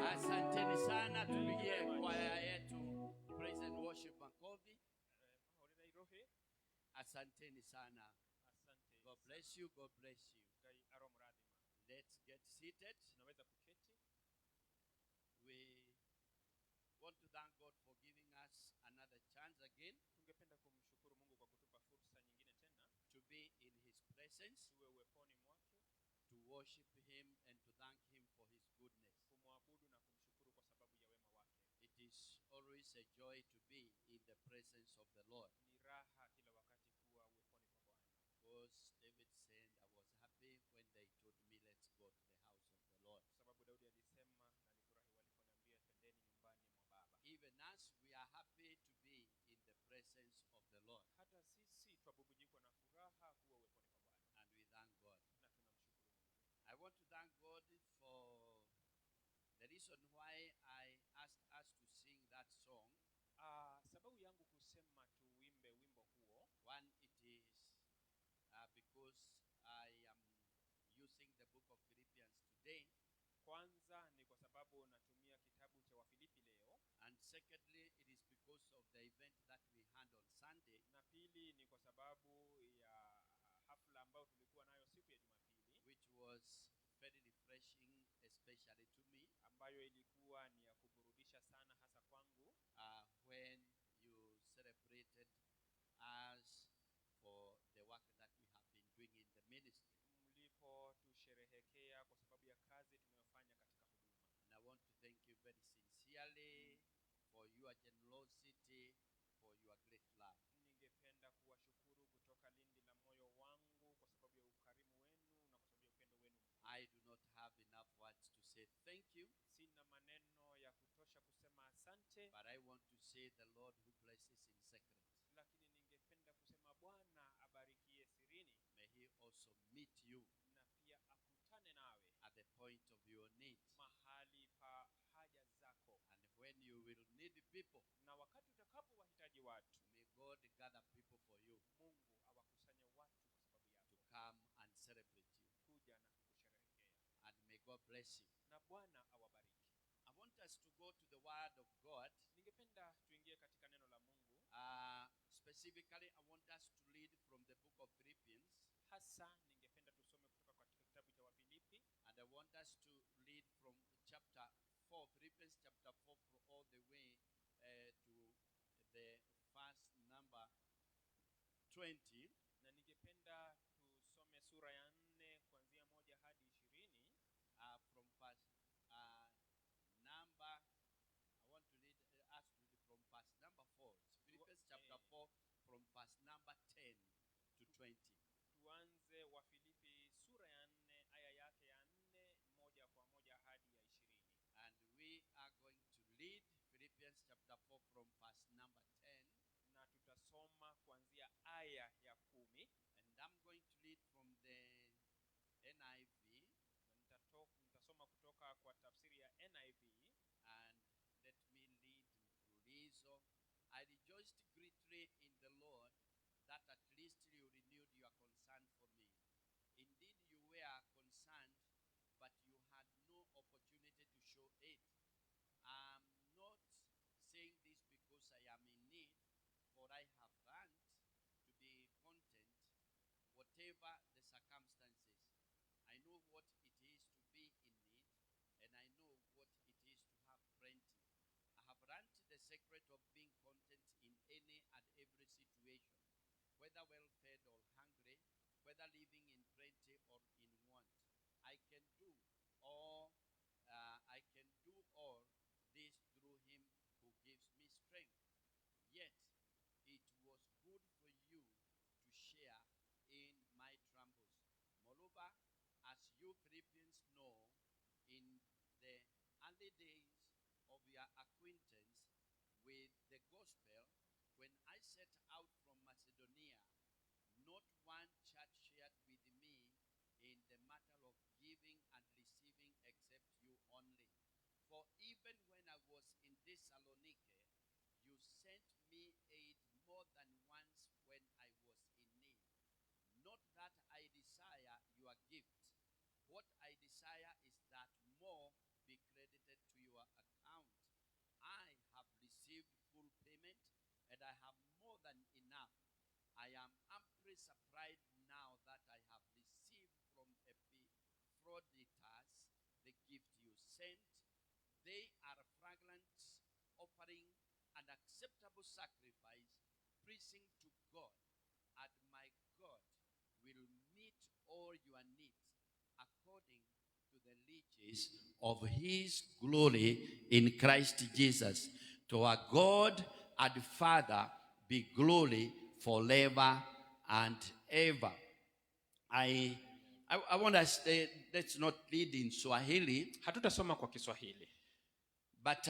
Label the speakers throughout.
Speaker 1: Asanteni sana, tupigie kwaya yetu Praise and Worship Makofi. Asanteni sana. God bless you, God bless you. Let's get seated. We want to thank God for giving us another chance again to be in his presence, to worship him and to thank him for his goodness. It is always a joy to be in the presence of the Lord. Because David said, I was happy when they told me, let's go to the house of the Lord. Even us, we are happy to be in the presence of the Lord. And we thank God. I want to thank God for the reason why I asked us to sing that song. One, it is because I am using the book of Philippians today. And secondly, it is because of the event that we had on Sunday, which was very refreshing, especially to me, when you celebrated us for the work that we have been doing in the ministry. And I want to thank you very sincerely for your generosity, for your great love. I do not have enough words to say thank you, but I want to say the Lord who blesses in secret, may he also meet you at the point of your need. And when you will need people, may God gather people for you to come and celebrate you. And may God bless you. I want us to go to the Word of God. Specifically, I want us to read from the book of Philippians. And I want us to read from chapter 4, Philippians chapter 4, all the way to the verse number 20. From verse number, I want to read us to read from verse number 4. It's Philippians chapter 4, from verse number 10 to 20. And we are going to read Philippians chapter 4 from verse number 10. And I'm going to read from the NIV. And let me read mfululizo. I rejoiced greatly in the Lord that at least you renewed your concern for me. Indeed, you were concerned, but you had no opportunity to show it. I'm not saying this because I am in need, for I have learned to be content, whatever the circumstances. secret of being content in any and every situation, whether well-fed or hungry, whether living in plenty or in want. I can do all this through him who gives me strength. Yet it was good for you to share in my troubles. Moreover, as you Philippians know, in the early days of your acquaintance with the gospel, when I set out from Macedonia, not one church shared with me in the matter of giving and receiving except you only. For even when I was in Thessaloniki, you sent me aid more than once when I was in need. Not that I desire your gift. What I desire is that more be credited to your account. I have received full payment, and I have more than enough. I am amply surprised now that I have received from Epaphroditus the gift you sent. They are fragrant offering, an acceptable sacrifice, pleasing to God. And my God will meet all your needs according to the riches of his glory in Christ Jesus. To our God and Father be glory forever and ever. I want us, let's not read in Swahili.
Speaker 2: Hatutasoma kwa Kiswahili.
Speaker 1: But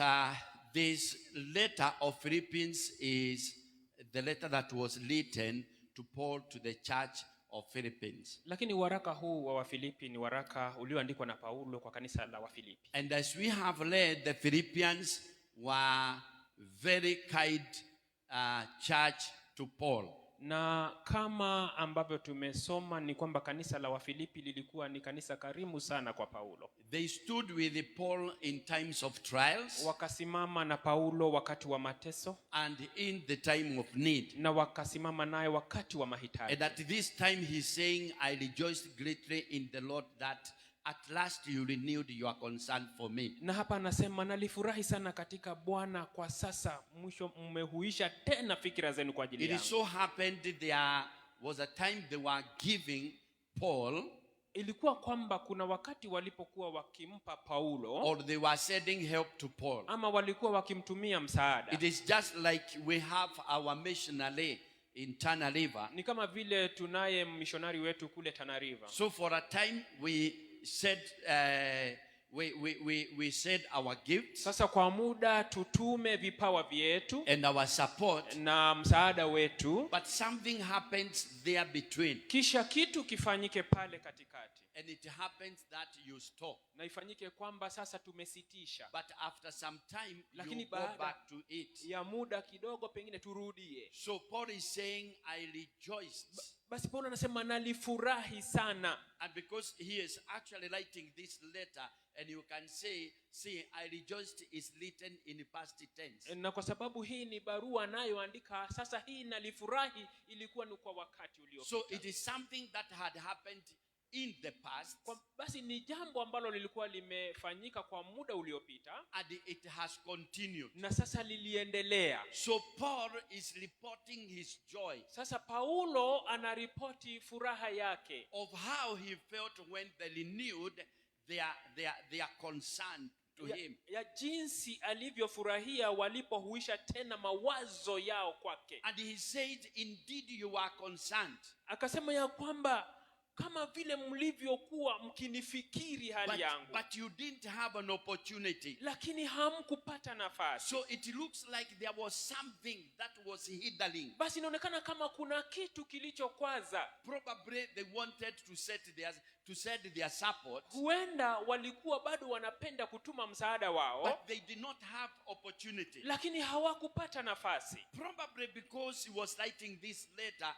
Speaker 1: this letter of Philippians is the letter that was written to Paul to the church of Philippines.
Speaker 2: Lakini waraka huu wa Wafilipi ni waraka ulioandikwa na Paulo kwa kanisa la Wafilipi.
Speaker 1: And as we have read, the Philippians were very kind church to Paul.
Speaker 2: Na kama ambavyo tumesoma ni kwamba kanisa la Wafilipi lilikuwa ni kanisa karimu sana kwa Paulo.
Speaker 1: They stood with Paul in times of trials.
Speaker 2: Wakasimama na Paulo wakati wa mateso.
Speaker 1: And in the time of need.
Speaker 2: Na wakasimama naye wakati wa mahitaji.
Speaker 1: And at this time he's saying, I rejoiced greatly in the Lord that at last you renewed your concern for me.
Speaker 2: Na hapa anasema nalifurahi sana katika Bwana kwa sasa mwisho mmehuisha tena fikira zenu kwa ajili yangu.
Speaker 1: It so happened there was a time they were giving Paul,
Speaker 2: ilikuwa kwamba kuna wakati walipokuwa wakimpa Paulo,
Speaker 1: or they were sending help to Paul,
Speaker 2: ama walikuwa wakimtumia msaada.
Speaker 1: It is just like we have our missionary in Tana River.
Speaker 2: Ni kama vile tunaye missionary wetu kule Tana River.
Speaker 1: So for a time we said we said our gifts.
Speaker 2: Sasa kwa muda tutume vipawa vyetu
Speaker 1: and our support
Speaker 2: na msaada wetu.
Speaker 1: But something happens there between.
Speaker 2: Kisha kitu kifanyike pale katikati.
Speaker 1: And it happens that you stop.
Speaker 2: Na ifanyike kwamba sasa tumesitisha.
Speaker 1: But after some time
Speaker 2: lakini
Speaker 1: you go back to it.
Speaker 2: Ya muda kidogo pengine turudie.
Speaker 1: So Paul is saying I rejoiced.
Speaker 2: Basi Paulo anasema nalifurahi sana.
Speaker 1: And because he is actually writing this letter, and you can say, see, I rejoiced is written in past tense.
Speaker 2: Na kwa sababu hii ni barua nayoandika sasa, hii nalifurahi ilikuwa ni kwa wakati uliopita.
Speaker 1: So it is something that had happened in the past.
Speaker 2: Basi ni jambo ambalo lilikuwa limefanyika kwa muda uliopita.
Speaker 1: And it has continued.
Speaker 2: Na sasa liliendelea.
Speaker 1: So Paul is reporting his joy.
Speaker 2: Sasa Paulo anaripoti furaha yake.
Speaker 1: Of how he felt when they renewed their concern to him.
Speaker 2: Ya jinsi alivyofurahia walipohuisha tena mawazo yao kwake.
Speaker 1: And he said, indeed you are concerned.
Speaker 2: Akasema ya kwamba kama vile mlivyokuwa mkinifikiri hali yangu.
Speaker 1: But you didn't have an opportunity.
Speaker 2: Lakini hamkupata nafasi.
Speaker 1: So it looks like there was something that was hindering.
Speaker 2: Basi inaonekana kama kuna kitu kilichokwaza.
Speaker 1: Probably they wanted to send their support.
Speaker 2: Huenda walikuwa bado wanapenda kutuma msaada wao.
Speaker 1: But they did not have opportunity.
Speaker 2: Lakini hawakupata nafasi.
Speaker 1: Probably because he was writing this letter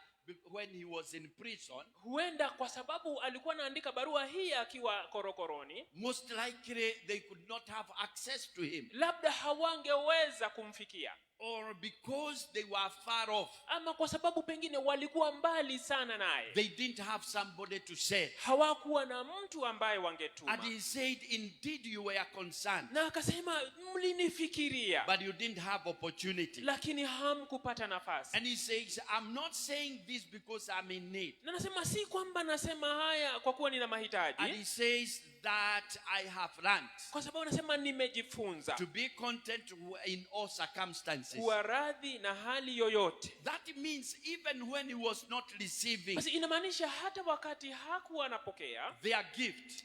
Speaker 1: when he was in prison.
Speaker 2: Huenda kwa sababu alikuwa anaandika barua hii akiwa korokoroni.
Speaker 1: Most likely they could not have access to him.
Speaker 2: Labda hawangeweza kumfikia.
Speaker 1: or because they were far off,
Speaker 2: ama kwa sababu pengine walikuwa mbali sana naye,
Speaker 1: they didn't have somebody to say.
Speaker 2: hawakuwa na mtu ambaye wangetuma.
Speaker 1: And he said, indeed you were concerned,
Speaker 2: Na akasema mlinifikiria,
Speaker 1: but you didn't have opportunity.
Speaker 2: lakini hamkupata nafasi.
Speaker 1: And he says, I'm not saying this because I'm in need.
Speaker 2: Na nasema si kwamba nasema haya kwa kuwa nina
Speaker 1: And
Speaker 2: mahitaji,
Speaker 1: he says that I have learned
Speaker 2: kwa sababu nasema nimejifunza
Speaker 1: to be content in all circumstances.
Speaker 2: kuwa radhi na hali yoyote.
Speaker 1: That means even when he was not receiving
Speaker 2: Basi inamaanisha hata wakati hakuwa anapokea
Speaker 1: their gift,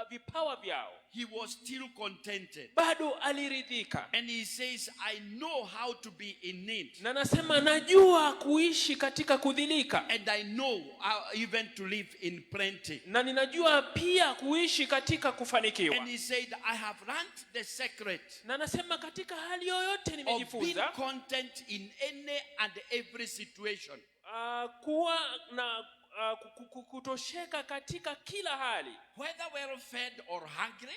Speaker 2: vipawa vyao,
Speaker 1: he was still contented.
Speaker 2: bado aliridhika.
Speaker 1: And he says, I know how to be in need.
Speaker 2: Na nasema najua kuishi katika kudhilika,
Speaker 1: And I know how even to live in plenty.
Speaker 2: na ninajua pia kuishi katika kufanikiwa.
Speaker 1: And he said, I have learned the secret
Speaker 2: Na nasema katika hali yoyote
Speaker 1: of being
Speaker 2: nimejifunza
Speaker 1: content in any and every situation.
Speaker 2: kuwa na kutosheka katika kila hali,
Speaker 1: Whether well fed or hungry,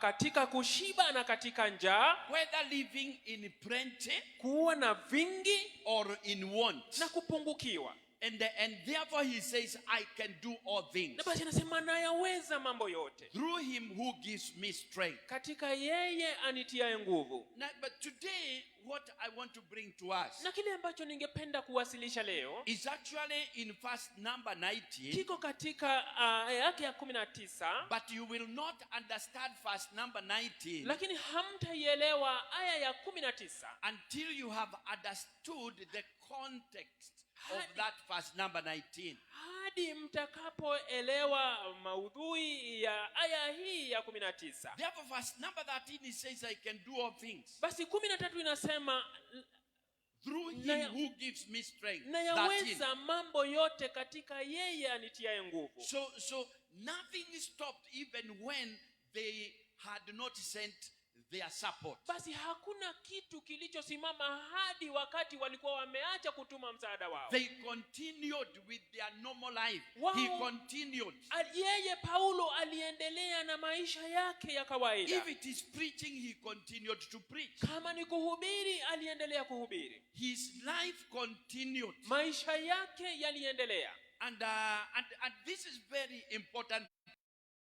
Speaker 2: katika kushiba na katika njaa,
Speaker 1: whether living in plenty
Speaker 2: kuwa na vingi
Speaker 1: or in want.
Speaker 2: na kupungukiwa.
Speaker 1: And therefore he says, I can do all things
Speaker 2: Na basi anasema nayaweza mambo yote
Speaker 1: through him who gives me strength.
Speaker 2: katika yeye anitiaye nguvu.
Speaker 1: Now, but today, what I want to bring to us
Speaker 2: Na kile ambacho ningependa kuwasilisha leo
Speaker 1: is actually in verse number 19,
Speaker 2: kiko katika aya yake ya 19,
Speaker 1: but you will not understand verse number 19
Speaker 2: lakini hamtaielewa aya ya 19
Speaker 1: until you have understood the context of that verse number 19.
Speaker 2: hadi mtakapoelewa maudhui ya aya hii ya 19.
Speaker 1: Therefore, verse number 13, it says, I can do all things
Speaker 2: Basi 13 inasema
Speaker 1: through him who gives me strength. 13.
Speaker 2: nayaweza mambo yote katika yeye anitiaye nguvu.
Speaker 1: So nothing stopped even when they had not sent their support.
Speaker 2: Basi hakuna kitu kilichosimama hadi wakati walikuwa wameacha kutuma msaada wao.
Speaker 1: They continued with their normal life.
Speaker 2: Wow.
Speaker 1: He continued.
Speaker 2: Yeye Paulo aliendelea na maisha yake ya kawaida.
Speaker 1: If it is preaching, he continued to preach.
Speaker 2: Kama ni kuhubiri, aliendelea kuhubiri.
Speaker 1: His life continued.
Speaker 2: Maisha yake yaliendelea.
Speaker 1: And this is very important.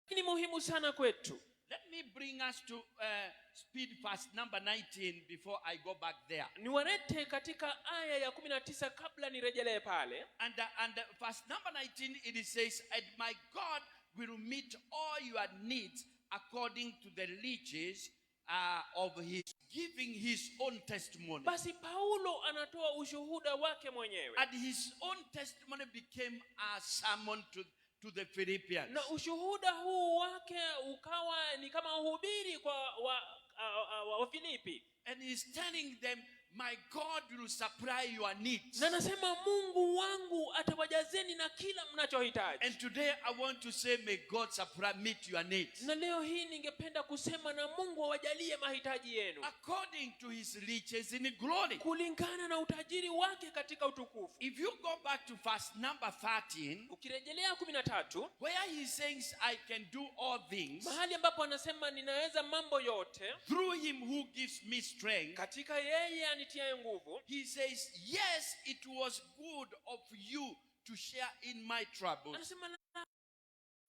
Speaker 2: Ni muhimu sana kwetu.
Speaker 1: Let me bring us to speed verse number 19 before I go back there.
Speaker 2: Niwarete katika aya ya 19 kabla nirejelee pale.
Speaker 1: And verse number 19, it says, and my God will meet all your needs according to the riches of his, giving his own testimony.
Speaker 2: Basi Paulo anatoa ushuhuda wake mwenyewe.
Speaker 1: And his own testimony became a sermon to the Philippians.
Speaker 2: Na ushuhuda huu wake ukawa ni kama uhubiri kwa wa Filipi.
Speaker 1: And he's telling them, my God will supply your needs.
Speaker 2: Na nasema Mungu wangu atawajazeni na kila mnachohitaji.
Speaker 1: And today I want to say, may God meet your needs.
Speaker 2: Na leo hii ningependa kusema na Mungu awajalie mahitaji yenu
Speaker 1: According to his riches in glory.
Speaker 2: kulingana na utajiri wake katika utukufu.
Speaker 1: If you go back to verse number 13,
Speaker 2: Ukirejelea 13,
Speaker 1: where he says, I can do all things
Speaker 2: mahali ambapo anasema ninaweza mambo yote
Speaker 1: through him who gives me strength,
Speaker 2: katika yeye anitiaye nguvu.
Speaker 1: he says, yes, it was good of you to share in my troubles.
Speaker 2: Anasema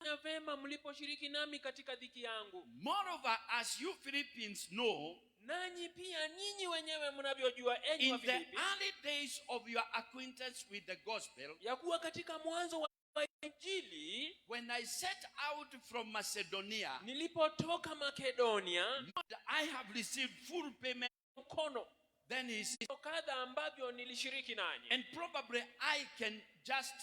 Speaker 2: na vema mliposhiriki nami katika dhiki yangu.
Speaker 1: Moreover, as you Philippians know,
Speaker 2: Nanyi pia nyinyi wenyewe mnavyojua enyi
Speaker 1: in
Speaker 2: wa
Speaker 1: the
Speaker 2: Filipi,
Speaker 1: early days of your acquaintance with the gospel,
Speaker 2: ya kuwa katika mwanzo wa Injili
Speaker 1: when I set out from Macedonia,
Speaker 2: nilipotoka Makedonia,
Speaker 1: I have received full payment.
Speaker 2: mkono
Speaker 1: Then he says,
Speaker 2: kadha ambavyo nilishiriki nanyi,
Speaker 1: and probably I can just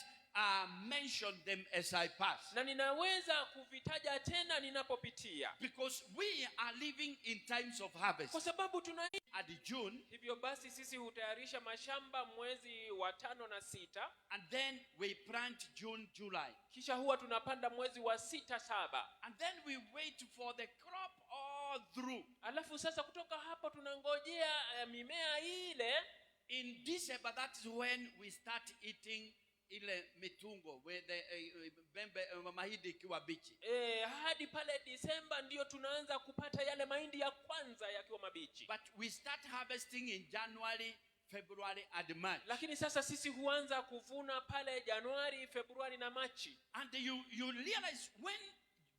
Speaker 1: mention them as I pass.
Speaker 2: na ninaweza kuvitaja tena ninapopitia,
Speaker 1: Because we are living in times of harvest.
Speaker 2: kwa sababu tunaishi.
Speaker 1: At June,
Speaker 2: Hivyo basi sisi hutayarisha mashamba mwezi wa 5 na 6,
Speaker 1: and then we plant June, July.
Speaker 2: kisha huwa tunapanda mwezi wa 6, 7.
Speaker 1: And then we wait for the crop all through.
Speaker 2: Alafu sasa kutoka hapo tunangojea mimea ile.
Speaker 1: In December, that is when we start eating ile mitungo mahindi ikiwa bichi.
Speaker 2: Hadi pale Disemba ndio tunaanza kupata yale mahindi ya kwanza yakiwa mabichi.
Speaker 1: But we start harvesting in January, February and March.
Speaker 2: Lakini sasa sisi huanza kuvuna pale Januari, Februari na Machi.
Speaker 1: And you realize when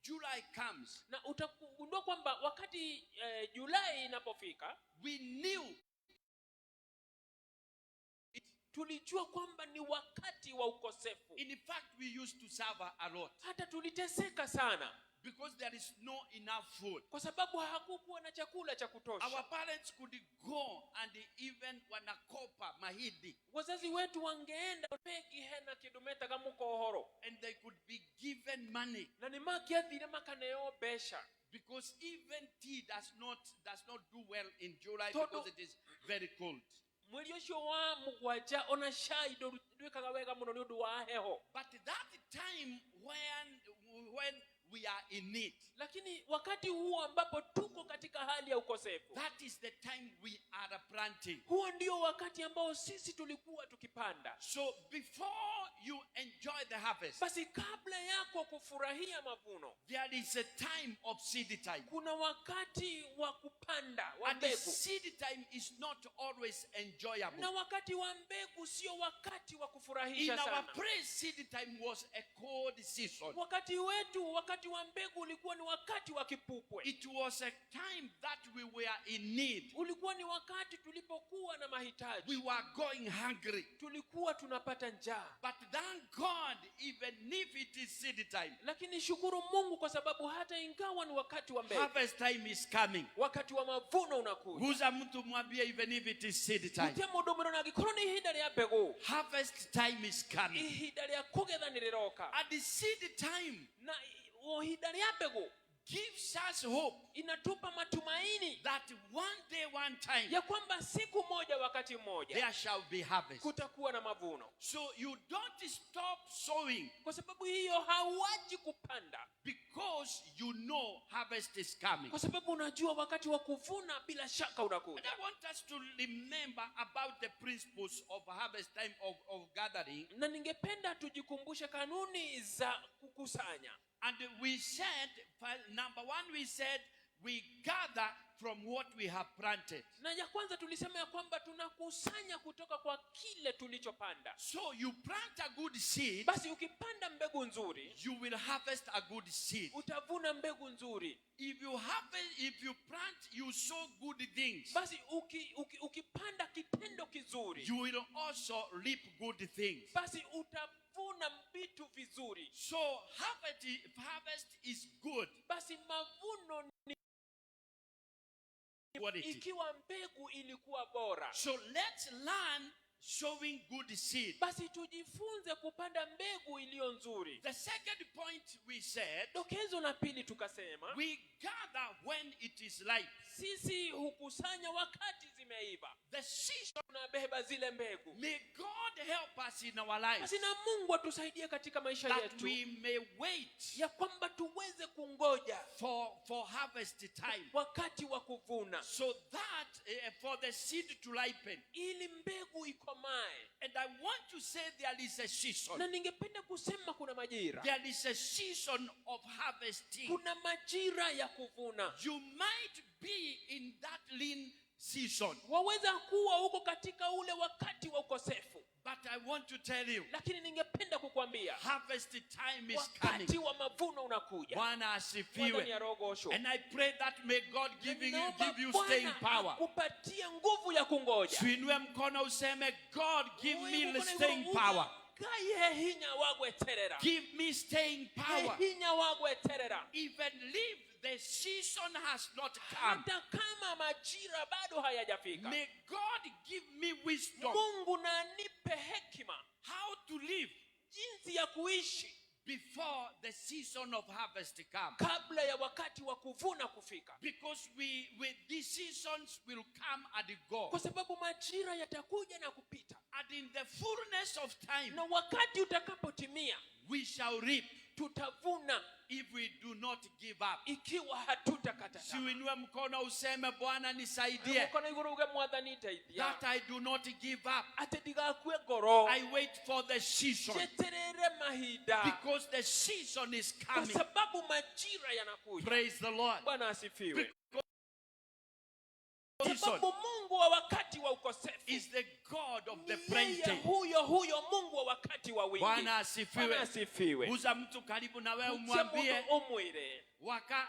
Speaker 1: July comes,
Speaker 2: na utagundua kwamba wakati Julai inapofika,
Speaker 1: we knew
Speaker 2: tulijua kwamba ni wakati wa ukosefu.
Speaker 1: In fact, we used to suffer a lot.
Speaker 2: Hata tuliteseka sana.
Speaker 1: Because there is no enough food.
Speaker 2: Kwa sababu hakukuwa na chakula cha kutosha.
Speaker 1: Our parents could go and even wanakopa mahindi.
Speaker 2: Wazazi wetu wangeenda pegi hena kidumeta kama kohoro.
Speaker 1: And they could be given money.
Speaker 2: Na ni makiathire makaneo besha.
Speaker 1: Because even tea does not do well in July because it is very cold.
Speaker 2: Mwelioshio wa mugwaja ona shai duwekaga wega muno ni undu wa heho.
Speaker 1: But that time when we are in need,
Speaker 2: lakini wakati huo ambapo tuko katika hali ya ukosefu,
Speaker 1: that is the time we are planting.
Speaker 2: Huo ndio wakati ambao sisi tulikuwa tukipanda.
Speaker 1: So before you enjoy the harvest,
Speaker 2: basi kabla yako kufurahia mavuno,
Speaker 1: there is a time of seed time.
Speaker 2: Kuna wakati wa kupanda wa
Speaker 1: mbegu. And the seed time is not always enjoyable.
Speaker 2: Na wakati wa mbegu sio wakati wa kufurahisha sana.
Speaker 1: In our praise, seed time was a cold season.
Speaker 2: Wakati wa mbegu ulikuwa ni wakati wa kipupwe.
Speaker 1: It was a time that we were in need.
Speaker 2: Ulikuwa ni wakati tulipokuwa na mahitaji.
Speaker 1: We were going hungry.
Speaker 2: Tulikuwa tunapata njaa.
Speaker 1: But thank God, even if it is seed time.
Speaker 2: Lakini shukuru Mungu kwa sababu hata ingawa ni wakati wa mbegu,
Speaker 1: harvest time is coming.
Speaker 2: Wakati wa mavuno unakuja.
Speaker 1: Guza mtu mwambie even if it is seed time.
Speaker 2: Utemo domero na gikoroni hidali ya mbegu.
Speaker 1: Harvest time is coming.
Speaker 2: Hidali ya kugetha niliroka.
Speaker 1: At the seed time.
Speaker 2: Na hidali ya mbegu
Speaker 1: gives us hope,
Speaker 2: inatupa matumaini
Speaker 1: that one day, one time,
Speaker 2: ya kwamba siku moja, wakati mmoja,
Speaker 1: there shall be harvest.
Speaker 2: Kutakuwa na mavuno.
Speaker 1: So you don't stop sowing.
Speaker 2: Kwa sababu hiyo hauachi kupanda.
Speaker 1: Because you know harvest is coming.
Speaker 2: Kwa sababu unajua wakati wa kuvuna bila shaka unakuja.
Speaker 1: And I want us to remember about the principles of harvest time of gathering.
Speaker 2: Na ningependa tujikumbushe kanuni za kukusanya.
Speaker 1: And we said, number one, we said we gather from what we have planted.
Speaker 2: Na ya kwanza tulisema ya kwamba tunakusanya kutoka kwa kile tulichopanda.
Speaker 1: So you plant a good seed.
Speaker 2: Basi ukipanda mbegu nzuri,
Speaker 1: you will harvest a good seed.
Speaker 2: Utavuna mbegu nzuri.
Speaker 1: If you plant, you sow good things.
Speaker 2: Basi ukipanda kitendo kizuri,
Speaker 1: you will also reap good things.
Speaker 2: Basi utavuna vitu vizuri.
Speaker 1: So harvest is good.
Speaker 2: Basi mavuno ni ikiwa mbegu ilikuwa bora.
Speaker 1: So let's learn sowing good seed.
Speaker 2: Basi tujifunze kupanda mbegu iliyo nzuri.
Speaker 1: The second point we said,
Speaker 2: dokezo la pili tukasema,
Speaker 1: we gather when it is ripe.
Speaker 2: Sisi hukusanya wakati zimeiva.
Speaker 1: The season,
Speaker 2: tunabeba zile mbegu.
Speaker 1: May God help us in our lives.
Speaker 2: Basi na Mungu atusaidie katika maisha yetu.
Speaker 1: That we may wait.
Speaker 2: Ya kwamba tuweze kungoja
Speaker 1: for harvest time.
Speaker 2: Wakati wa kuvuna.
Speaker 1: So that for the seed to ripen.
Speaker 2: Ili mbegu ikomae.
Speaker 1: And I want to say there is a season.
Speaker 2: Na ningependa kusema kuna majira.
Speaker 1: There is a season of harvesting.
Speaker 2: Kuna majira ya kuvuna.
Speaker 1: You might be in that lean season.
Speaker 2: Waweza kuwa huko katika ule wakati wa ukosefu.
Speaker 1: But I want to tell you,
Speaker 2: lakini ningependa kukuambia,
Speaker 1: harvest time is coming.
Speaker 2: Wakati wa mavuno unakuja.
Speaker 1: Bwana asifiwe. And I pray that may God give you staying power.
Speaker 2: Kupatia nguvu ya kungoja.
Speaker 1: Tuinue mkono useme, God give me the staying power. Give me staying power. Even if the season has not come,
Speaker 2: hata kama majira bado hayajafika,
Speaker 1: may God give me wisdom.
Speaker 2: Mungu na anipe hekima
Speaker 1: how to live,
Speaker 2: jinsi ya kuishi
Speaker 1: before the season of harvest comes.
Speaker 2: Kabla ya wakati wa kuvuna kufika.
Speaker 1: Because these seasons will come and go.
Speaker 2: Kwa sababu majira yatakuja na kupita.
Speaker 1: And in the fullness of time,
Speaker 2: na wakati utakapotimia,
Speaker 1: we shall reap.
Speaker 2: tutavuna
Speaker 1: if we do not give up.
Speaker 2: ikiwa hatutakata tamaa.
Speaker 1: Siuinue mkono useme Bwana nisaidie.
Speaker 2: Mkono iguru uge Mwathani ndeithia.
Speaker 1: That I do not give up.
Speaker 2: Ati ndigakue ngoro.
Speaker 1: I wait for the season.
Speaker 2: Jeterere mahinda.
Speaker 1: Because the season is
Speaker 2: Kwa
Speaker 1: coming.
Speaker 2: sababu majira yanakuja.
Speaker 1: Praise the Lord.
Speaker 2: Bwana asifiwe.
Speaker 1: Season
Speaker 2: Sababu Mungu wa wakati wa ukosefu
Speaker 1: is the God of the
Speaker 2: ni yeye
Speaker 1: plenty.
Speaker 2: huyo Mungu wa wakati wa wingi.
Speaker 1: Bwana asifiwe.
Speaker 2: Bwana asifiwe.
Speaker 1: Uza mtu karibu na wewe
Speaker 2: Mche mundu
Speaker 1: umwambie
Speaker 2: umwire.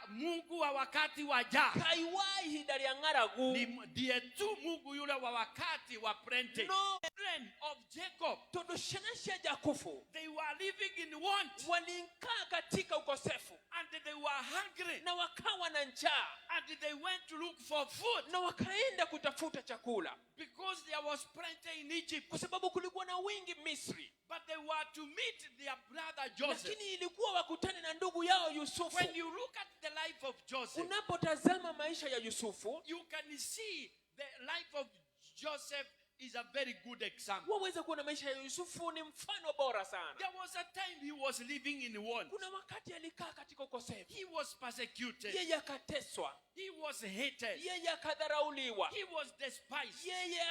Speaker 1: Mungu wa wakati wa jaa
Speaker 2: Kaiwai hidari ya ngaragu.
Speaker 1: ndiye tu Mungu yule wa wakati wa plenty.
Speaker 2: No.
Speaker 1: Children of Jacob,
Speaker 2: Todo shenashe Jakufu.
Speaker 1: they were living in want
Speaker 2: Walinkaa katika ukosefu.
Speaker 1: and they were hungry
Speaker 2: Na wakawa na njaa.
Speaker 1: and they went to look for food
Speaker 2: Na wakaenda kutafuta chakula.
Speaker 1: because there was plenty in Egypt.
Speaker 2: Kwa sababu kulikuwa na wingi Misri.
Speaker 1: But they were to meet their brother Joseph.
Speaker 2: Lakini ilikuwa wakutane na ndugu yao Yusufu.
Speaker 1: When you look at the life of Joseph,
Speaker 2: Unapotazama maisha ya Yusufu,
Speaker 1: you can see the life of Joseph is a very good example.
Speaker 2: waweza kuona maisha ya Yusufu ni mfano bora sana.
Speaker 1: There was a time he was living in want.
Speaker 2: Kuna wakati alikaa katika ukosefu.
Speaker 1: He was persecuted.
Speaker 2: Yeye akateswa.
Speaker 1: He was hated.
Speaker 2: Yeye akadharauliwa.
Speaker 1: He was despised.
Speaker 2: Yeye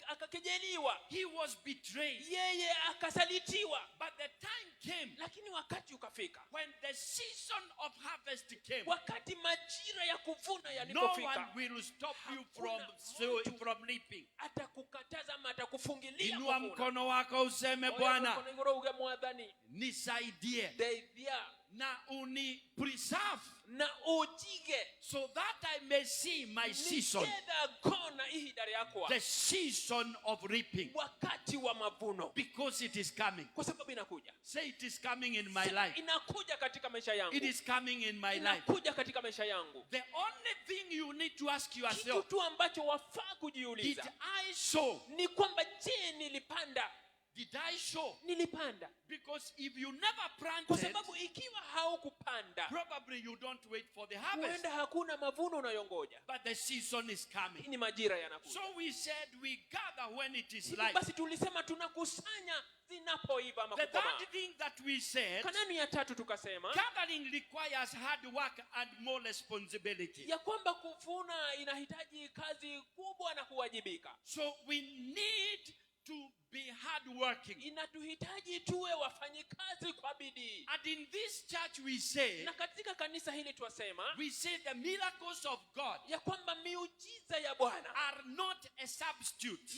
Speaker 2: akakejeliwa.
Speaker 1: He was betrayed.
Speaker 2: Yeye akasalitiwa.
Speaker 1: But the time came
Speaker 2: Lakini wakati ukafika.
Speaker 1: when the season of harvest came.
Speaker 2: Wakati majira ya kuvuna
Speaker 1: No
Speaker 2: yalipofika.
Speaker 1: one will stop you
Speaker 2: Hakuna
Speaker 1: from reaping.
Speaker 2: Atakukataza ama atakufungilia
Speaker 1: Inua
Speaker 2: kuvuna.
Speaker 1: mkono wako useme
Speaker 2: Oya
Speaker 1: Bwana
Speaker 2: mkono iguru uge Mwathani.
Speaker 1: nisaidie
Speaker 2: Ndeithia
Speaker 1: na uni preserve
Speaker 2: na ujige.
Speaker 1: so that I may see my season,
Speaker 2: Nigetha kona ihinda rĩakwa.
Speaker 1: the season of reaping,
Speaker 2: Wakati wa mavuno.
Speaker 1: because it is coming.
Speaker 2: Kwa sababu inakuja.
Speaker 1: Say it is coming in my life.
Speaker 2: Inakuja katika maisha yangu.
Speaker 1: It is coming in my life.
Speaker 2: Inakuja katika maisha yangu.
Speaker 1: The only thing you need to ask
Speaker 2: Kitu
Speaker 1: yourself,
Speaker 2: tu ambacho wafaa
Speaker 1: did
Speaker 2: kujiuliza
Speaker 1: I sow?
Speaker 2: ni kwamba je, nilipanda?
Speaker 1: Did I sow?
Speaker 2: Nilipanda.
Speaker 1: Because if you never
Speaker 2: Kwa
Speaker 1: planted,
Speaker 2: sababu ikiwa haukupanda,
Speaker 1: probably you don't wait for the harvest.
Speaker 2: huenda hakuna mavuno unayongoja.
Speaker 1: But the season is coming.
Speaker 2: Ni majira yanakuja.
Speaker 1: So we said we gather when it is
Speaker 2: Hivyo
Speaker 1: light.
Speaker 2: basi tulisema tunakusanya zinapoiva ama
Speaker 1: The
Speaker 2: kukomaa.
Speaker 1: third thing that we said,
Speaker 2: Kanuni ya tatu tukasema
Speaker 1: gathering requires hard work and more responsibility.
Speaker 2: ya kwamba kuvuna inahitaji kazi kubwa na kuwajibika.
Speaker 1: So we need to be hardworking.
Speaker 2: Inatuhitaji tuwe wafanyikazi kwa bidii.
Speaker 1: And in this church we say,
Speaker 2: Na katika kanisa hili twasema
Speaker 1: the miracles of God
Speaker 2: ya kwamba miujiza ya Bwana
Speaker 1: are not a substitute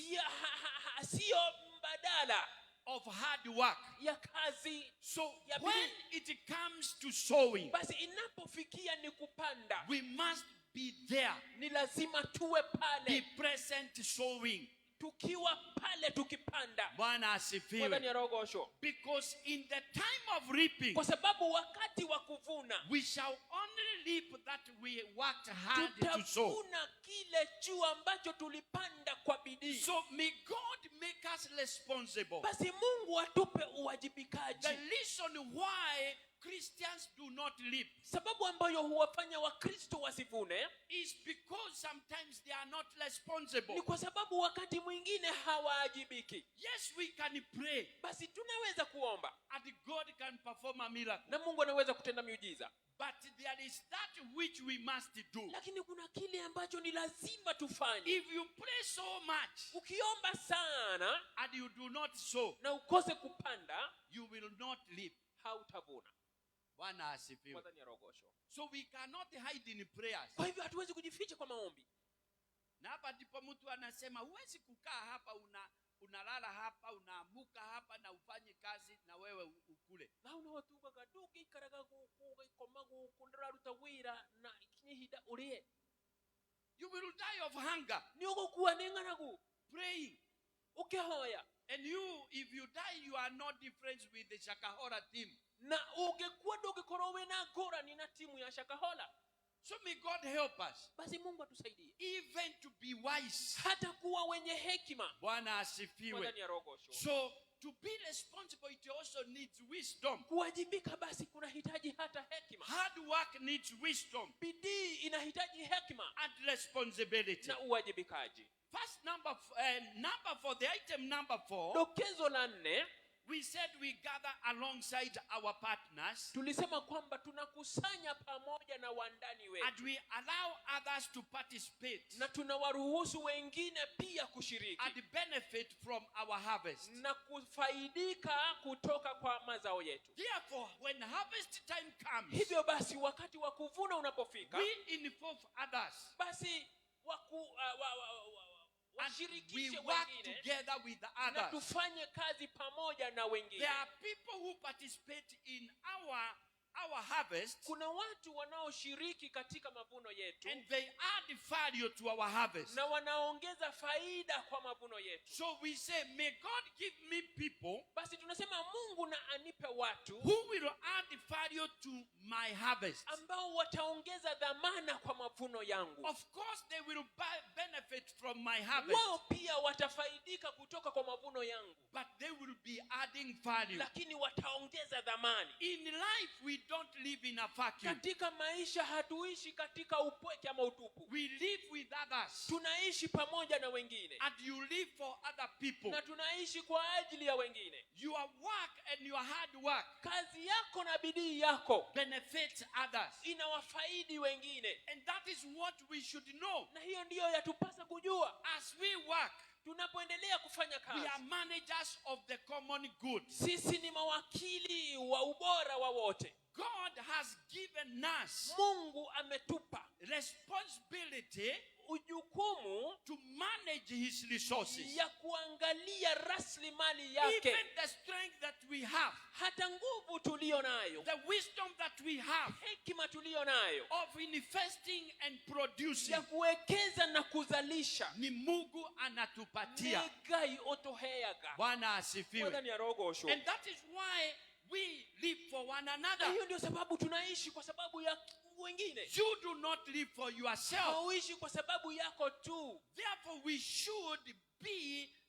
Speaker 2: sio mbadala
Speaker 1: of hard work.
Speaker 2: ya kazi.
Speaker 1: So
Speaker 2: Ya
Speaker 1: when
Speaker 2: bidii.
Speaker 1: it comes to sowing,
Speaker 2: Basi inapofikia ni kupanda,
Speaker 1: we must be there,
Speaker 2: ni lazima tuwe
Speaker 1: be
Speaker 2: pale,
Speaker 1: present sowing.
Speaker 2: tukiwa pale tukipanda.
Speaker 1: Bwana asifiwe.
Speaker 2: Mwathani arogocwo.
Speaker 1: Because in the time of reaping,
Speaker 2: Kwa sababu wakati wa kuvuna
Speaker 1: we shall only reap that we worked hard to sow.
Speaker 2: tutavuna kile juu ambacho tulipanda kwa bidii.
Speaker 1: So may God make us responsible.
Speaker 2: Basi Mungu atupe uwajibikaji.
Speaker 1: The reason why Christians do not reap
Speaker 2: Sababu ambayo huwafanya Wakristo wasivune
Speaker 1: is because sometimes they are not responsible.
Speaker 2: ni kwa sababu wakati mwingine hawaajibiki.
Speaker 1: Yes, we can pray
Speaker 2: Basi tunaweza kuomba
Speaker 1: and God can perform a miracle.
Speaker 2: na Mungu anaweza kutenda miujiza,
Speaker 1: But there is that which we must do.
Speaker 2: lakini kuna kile ambacho ni lazima tufanye.
Speaker 1: If you pray so much
Speaker 2: Ukiomba sana
Speaker 1: and you do not sow,
Speaker 2: na ukose kupanda,
Speaker 1: you will not reap.
Speaker 2: hautavuna.
Speaker 1: Bwana asifiwe.
Speaker 2: Mwathani arogocwo.
Speaker 1: So we cannot hide in prayers.
Speaker 2: Kwa hivyo hatuwezi kujificha kwa maombi.
Speaker 1: Na hapa ndipo mtu anasema huwezi kukaa hapa unalala hapa unaamuka hapa na ufanye kazi na wewe ukule.
Speaker 2: Na unawatuka gaduki ikaraga komagu kundra rutawira na kinyihida ulie.
Speaker 1: You will die of hunger
Speaker 2: Ni ugokuwa ninganagu
Speaker 1: praying.
Speaker 2: ukihoya.
Speaker 1: And you, if you die, you are not different with the Shakahora team.
Speaker 2: Na ungekuwa ndogikorowe na gora ni na timu ya Shakahola.
Speaker 1: So may God help us.
Speaker 2: Basi Mungu atusaidie
Speaker 1: Even to be wise.
Speaker 2: hata kuwa wenye hekima.
Speaker 1: Bwana asifiwe.
Speaker 2: Mwathani arogocwo.
Speaker 1: So to be responsible, it also needs wisdom.
Speaker 2: Kuwajibika basi kunahitaji hata hekima.
Speaker 1: Hard work needs wisdom
Speaker 2: Bidii inahitaji hekima
Speaker 1: and responsibility.
Speaker 2: na uwajibikaji.
Speaker 1: First number for the item number 4,
Speaker 2: Dokezo la 4,
Speaker 1: we said we gather alongside our partners
Speaker 2: tulisema kwamba tunakusanya pamoja na wandani wetu
Speaker 1: and we allow others to participate
Speaker 2: na tunawaruhusu wengine pia kushiriki
Speaker 1: and benefit from our harvest.
Speaker 2: na kufaidika kutoka kwa mazao yetu.
Speaker 1: Therefore, when harvest time comes,
Speaker 2: Hivyo basi wakati wa kuvuna unapofika,
Speaker 1: we involve others
Speaker 2: basi
Speaker 1: and we
Speaker 2: washirikishe
Speaker 1: work
Speaker 2: wengine
Speaker 1: together with the
Speaker 2: na
Speaker 1: others.
Speaker 2: tufanye kazi pamoja na wengine.
Speaker 1: There are people who participate in our harvest
Speaker 2: Kuna watu wanaoshiriki katika mavuno yetu
Speaker 1: and they add value to our harvest.
Speaker 2: na wanaongeza faida kwa mavuno yetu.
Speaker 1: So we say, may God give me people
Speaker 2: Basi tunasema Mungu na anipe watu
Speaker 1: who will add value to my harvest.
Speaker 2: ambao wataongeza dhamana kwa mavuno yangu.
Speaker 1: Of course, they will benefit from my harvest,
Speaker 2: Wao pia watafaidika kutoka kwa mavuno yangu,
Speaker 1: but they will be adding value.
Speaker 2: lakini wataongeza dhamani.
Speaker 1: In life, we don't live in a vacuum.
Speaker 2: Katika maisha hatuishi katika upweke ama utupu.
Speaker 1: We live with others,
Speaker 2: Tunaishi pamoja na wengine
Speaker 1: and you live for other people.
Speaker 2: na tunaishi kwa ajili ya wengine.
Speaker 1: Your work and your hard work
Speaker 2: Kazi yako na bidii yako
Speaker 1: benefits others,
Speaker 2: inawafaidi wengine,
Speaker 1: and that is what we should know.
Speaker 2: na hiyo ndiyo yatupasa kujua.
Speaker 1: As we work,
Speaker 2: Tunapoendelea kufanya
Speaker 1: we
Speaker 2: kazi,
Speaker 1: are managers of the common good.
Speaker 2: sisi ni mawakili wa ubora wa wote.
Speaker 1: God has given us
Speaker 2: Mungu ametupa
Speaker 1: responsibility
Speaker 2: ujukumu
Speaker 1: to manage his resources.
Speaker 2: ya kuangalia rasilimali yake,
Speaker 1: Even the strength that we have,
Speaker 2: hata nguvu tulio nayo,
Speaker 1: the wisdom that we have
Speaker 2: hekima tulio nayo
Speaker 1: of investing and producing,
Speaker 2: ya kuwekeza na kuzalisha,
Speaker 1: ni Mungu anatupatia.
Speaker 2: negai otoheaga.
Speaker 1: Bwana asifiwe.
Speaker 2: Bwana ni arogosho.
Speaker 1: And that is why we live for one
Speaker 2: Na
Speaker 1: another.
Speaker 2: hiyo ndio sababu tunaishi kwa sababu ya wengine.
Speaker 1: You do not live for yourself.
Speaker 2: Hauishi kwa sababu yako tu.
Speaker 1: Therefore, we should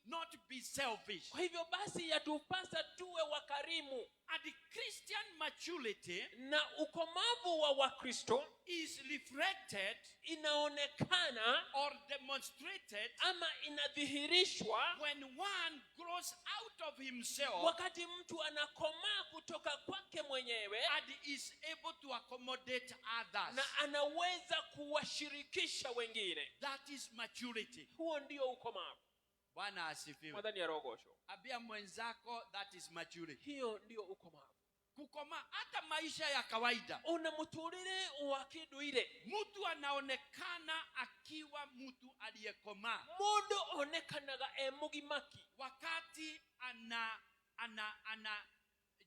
Speaker 1: not be selfish.
Speaker 2: Kwa hivyo basi yatupasa tuwe wakarimu.
Speaker 1: And the Christian maturity
Speaker 2: Na ukomavu wa Wakristo
Speaker 1: is reflected
Speaker 2: inaonekana
Speaker 1: or demonstrated
Speaker 2: ama inadhihirishwa
Speaker 1: when one grows out of himself
Speaker 2: wakati mtu anakomaa kutoka kwake mwenyewe
Speaker 1: and is able to accommodate others.
Speaker 2: na anaweza kuwashirikisha wengine.
Speaker 1: That is maturity.
Speaker 2: Huo ndio ukomavu.
Speaker 1: Bwana asifiwe.
Speaker 2: Mwadhani ya rogosho.
Speaker 1: Abia mwenzako, that is maturity.
Speaker 2: Hiyo ndio ukomavu.
Speaker 1: Kukoma hata maisha ya kawaida.
Speaker 2: Una muturire wa kiduire.
Speaker 1: Mtu anaonekana akiwa mtu aliyekomaa
Speaker 2: Mundu onekanaga emugimaki
Speaker 1: wakati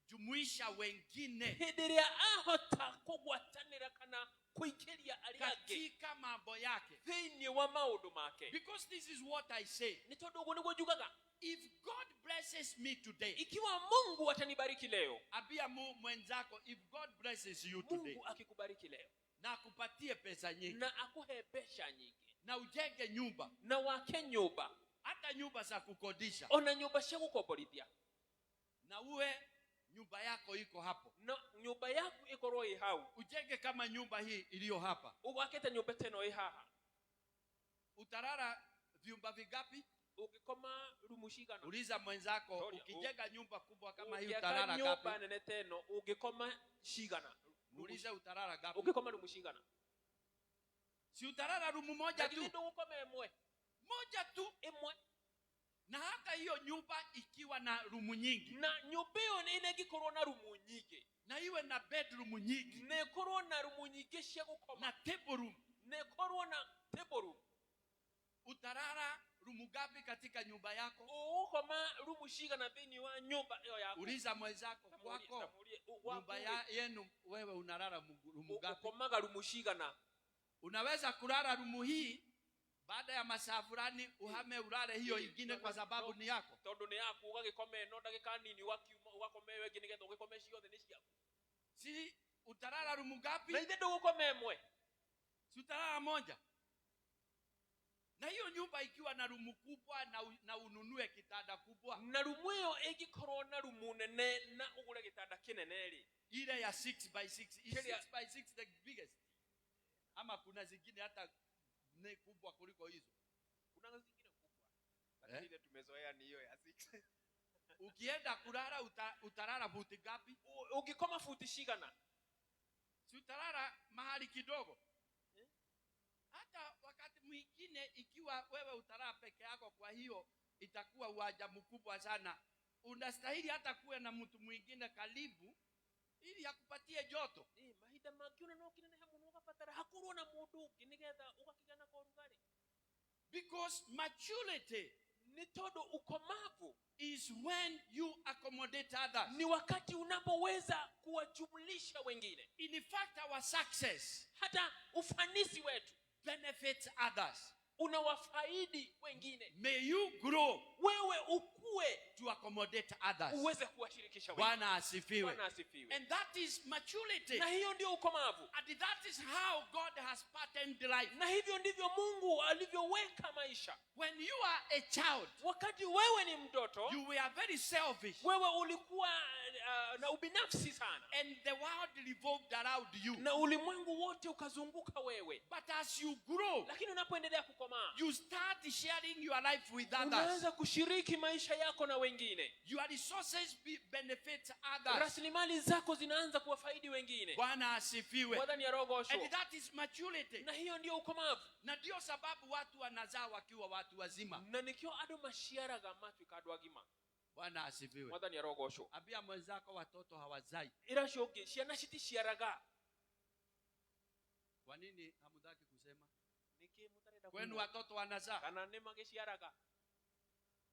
Speaker 1: anajumuisha wengine
Speaker 2: hidiria ahota kugwatanira kana kuikiria aliage
Speaker 1: katika mambo yake.
Speaker 2: thini wa maudu make.
Speaker 1: Because this is what I say.
Speaker 2: Ni tondu uguo niguo njugaga,
Speaker 1: If God blesses me today,
Speaker 2: ikiwa Mungu atanibariki leo,
Speaker 1: abia mwenzako, if God blesses you today,
Speaker 2: Mungu akikubariki leo
Speaker 1: na akupatie pesa nyingi
Speaker 2: na akuhe pesa nyingi
Speaker 1: na ujenge nyumba,
Speaker 2: na wake nyumba,
Speaker 1: hata nyumba za kukodisha,
Speaker 2: ona nyumba cia gukomborithia,
Speaker 1: na uwe nyumba yako iko hapo,
Speaker 2: na nyumba yaku ikorwo i hau,
Speaker 1: ujenge kama nyumba hii iliyo hapa,
Speaker 2: ugwakite nyumba teno i haha,
Speaker 1: utarara vyumba vingapi?
Speaker 2: ugikoma rumu cigana?
Speaker 1: Uliza mwenzako,
Speaker 2: Sorry,
Speaker 1: ukijenga nyumba kubwa kama hii
Speaker 2: Ugiaka
Speaker 1: utarara
Speaker 2: nyumba
Speaker 1: gapi?
Speaker 2: nene teno ugikoma cigana?
Speaker 1: Uliza utarara gapi?
Speaker 2: Ugikoma rumu cigana?
Speaker 1: Si utarara rumu moja
Speaker 2: Lakini
Speaker 1: tu,
Speaker 2: ndio ukome imwe
Speaker 1: moja tu.
Speaker 2: imwe,
Speaker 1: Na hata hiyo nyumba ikiwa na rumu nyingi
Speaker 2: na nyumba iyo ine gikorwo na rumu nyingi,
Speaker 1: na iwe na bedroom nyingi
Speaker 2: nekorwo na rumu nyingi cia gukoma,
Speaker 1: na table room,
Speaker 2: nekorwo na table room,
Speaker 1: utarara rumu gapi katika nyumba yako?
Speaker 2: ugukoma rumu cigana thini wa nyumba iyo yaku?
Speaker 1: Uliza mwenzako, kwako nyumba yenu wewe unalala rumu gapi?
Speaker 2: ukomaga rumu cigana?
Speaker 1: Unaweza kulala rumu hii, baada ya masaa fulani uhame ulale hiyo ingine kwa sababu ni yako.
Speaker 2: Tondu ni yaku, ugagikome no ndagika nini wakiuma ugakome wewe ngi nigetha ugikome ciothe ni ciaku.
Speaker 1: Si utalala rumu gapi?
Speaker 2: Na ithe ndugukome imwe,
Speaker 1: Si utalala moja. Na hiyo nyumba ikiwa na rumu kubwa na ununue kitanda kubwa,
Speaker 2: na rumu iyo igikorwo na rumu nene na ugure gitanda kinene ri
Speaker 1: ile ya 6x6, is
Speaker 2: Sheria.
Speaker 1: 6x6 the biggest? Ama kuna zingine hata ni kubwa kuliko hizo?
Speaker 2: kuna zingine kubwa, lakini ile tumezoea ni hiyo ya 6.
Speaker 1: Ukienda kulala utalala futi ngapi?
Speaker 2: Ukikoma futi shigana.
Speaker 1: Si utalala mahali kidogo. Hata wakati mwingine ikiwa wewe utalala peke yako, kwa hiyo itakuwa uwanja mkubwa sana. Unastahili hata kuwe na mtu mwingine karibu ili akupatie joto.
Speaker 2: Mahida makiona no kinene hamuno ukapatara hakuru na mundu nigetha ugakigana kwa rugari.
Speaker 1: Because maturity
Speaker 2: ni todo ukomavu
Speaker 1: is when you accommodate others.
Speaker 2: Ni wakati unapoweza kuwajumlisha wengine.
Speaker 1: In fact, our success,
Speaker 2: hata ufanisi wetu,
Speaker 1: benefits others.
Speaker 2: Unawafaidi wengine.
Speaker 1: May you grow,
Speaker 2: wewe ukue,
Speaker 1: to accommodate others.
Speaker 2: uweze kuwashirikisha wengine.
Speaker 1: Bwana asifiwe.
Speaker 2: Bwana asifiwe.
Speaker 1: And that is maturity.
Speaker 2: Na hiyo ndio ukomavu.
Speaker 1: And that is how God has patterned life.
Speaker 2: Na hivyo ndivyo Mungu alivyoweka maisha.
Speaker 1: When you are a child,
Speaker 2: wakati wewe ni mtoto,
Speaker 1: you were very selfish.
Speaker 2: wewe ulikuwa na ubinafsi sana.
Speaker 1: And the world revolved around you.
Speaker 2: Na ulimwengu wote ukazunguka wewe.
Speaker 1: But as you grow,
Speaker 2: lakini unapoendelea kukomaa,
Speaker 1: you start sharing your life with others.
Speaker 2: Unaanza kushiriki maisha yako na wengine.
Speaker 1: Your resources benefit others.
Speaker 2: Rasilimali zako zinaanza kuwafaidi wengine.
Speaker 1: Bwana asifiwe.
Speaker 2: Bwana ni arogosho.
Speaker 1: And that is maturity.
Speaker 2: Na hiyo ndio ukomavu.
Speaker 1: Na ndio sababu watu wanazaa wakiwa watu wazima.
Speaker 2: Na nikio ado mashiara gamatu ikadwa gima.
Speaker 1: Bwana asifiwe.
Speaker 2: Bwana ni arogosho.
Speaker 1: Ambia mwenzako watoto hawazai.
Speaker 2: Irashoge shiana shiti shiaraga.
Speaker 1: Kwa nini hamutaki kusema?
Speaker 2: Mutareda
Speaker 1: kwenu watoto wanazaa?
Speaker 2: Kana nema geshiaraga.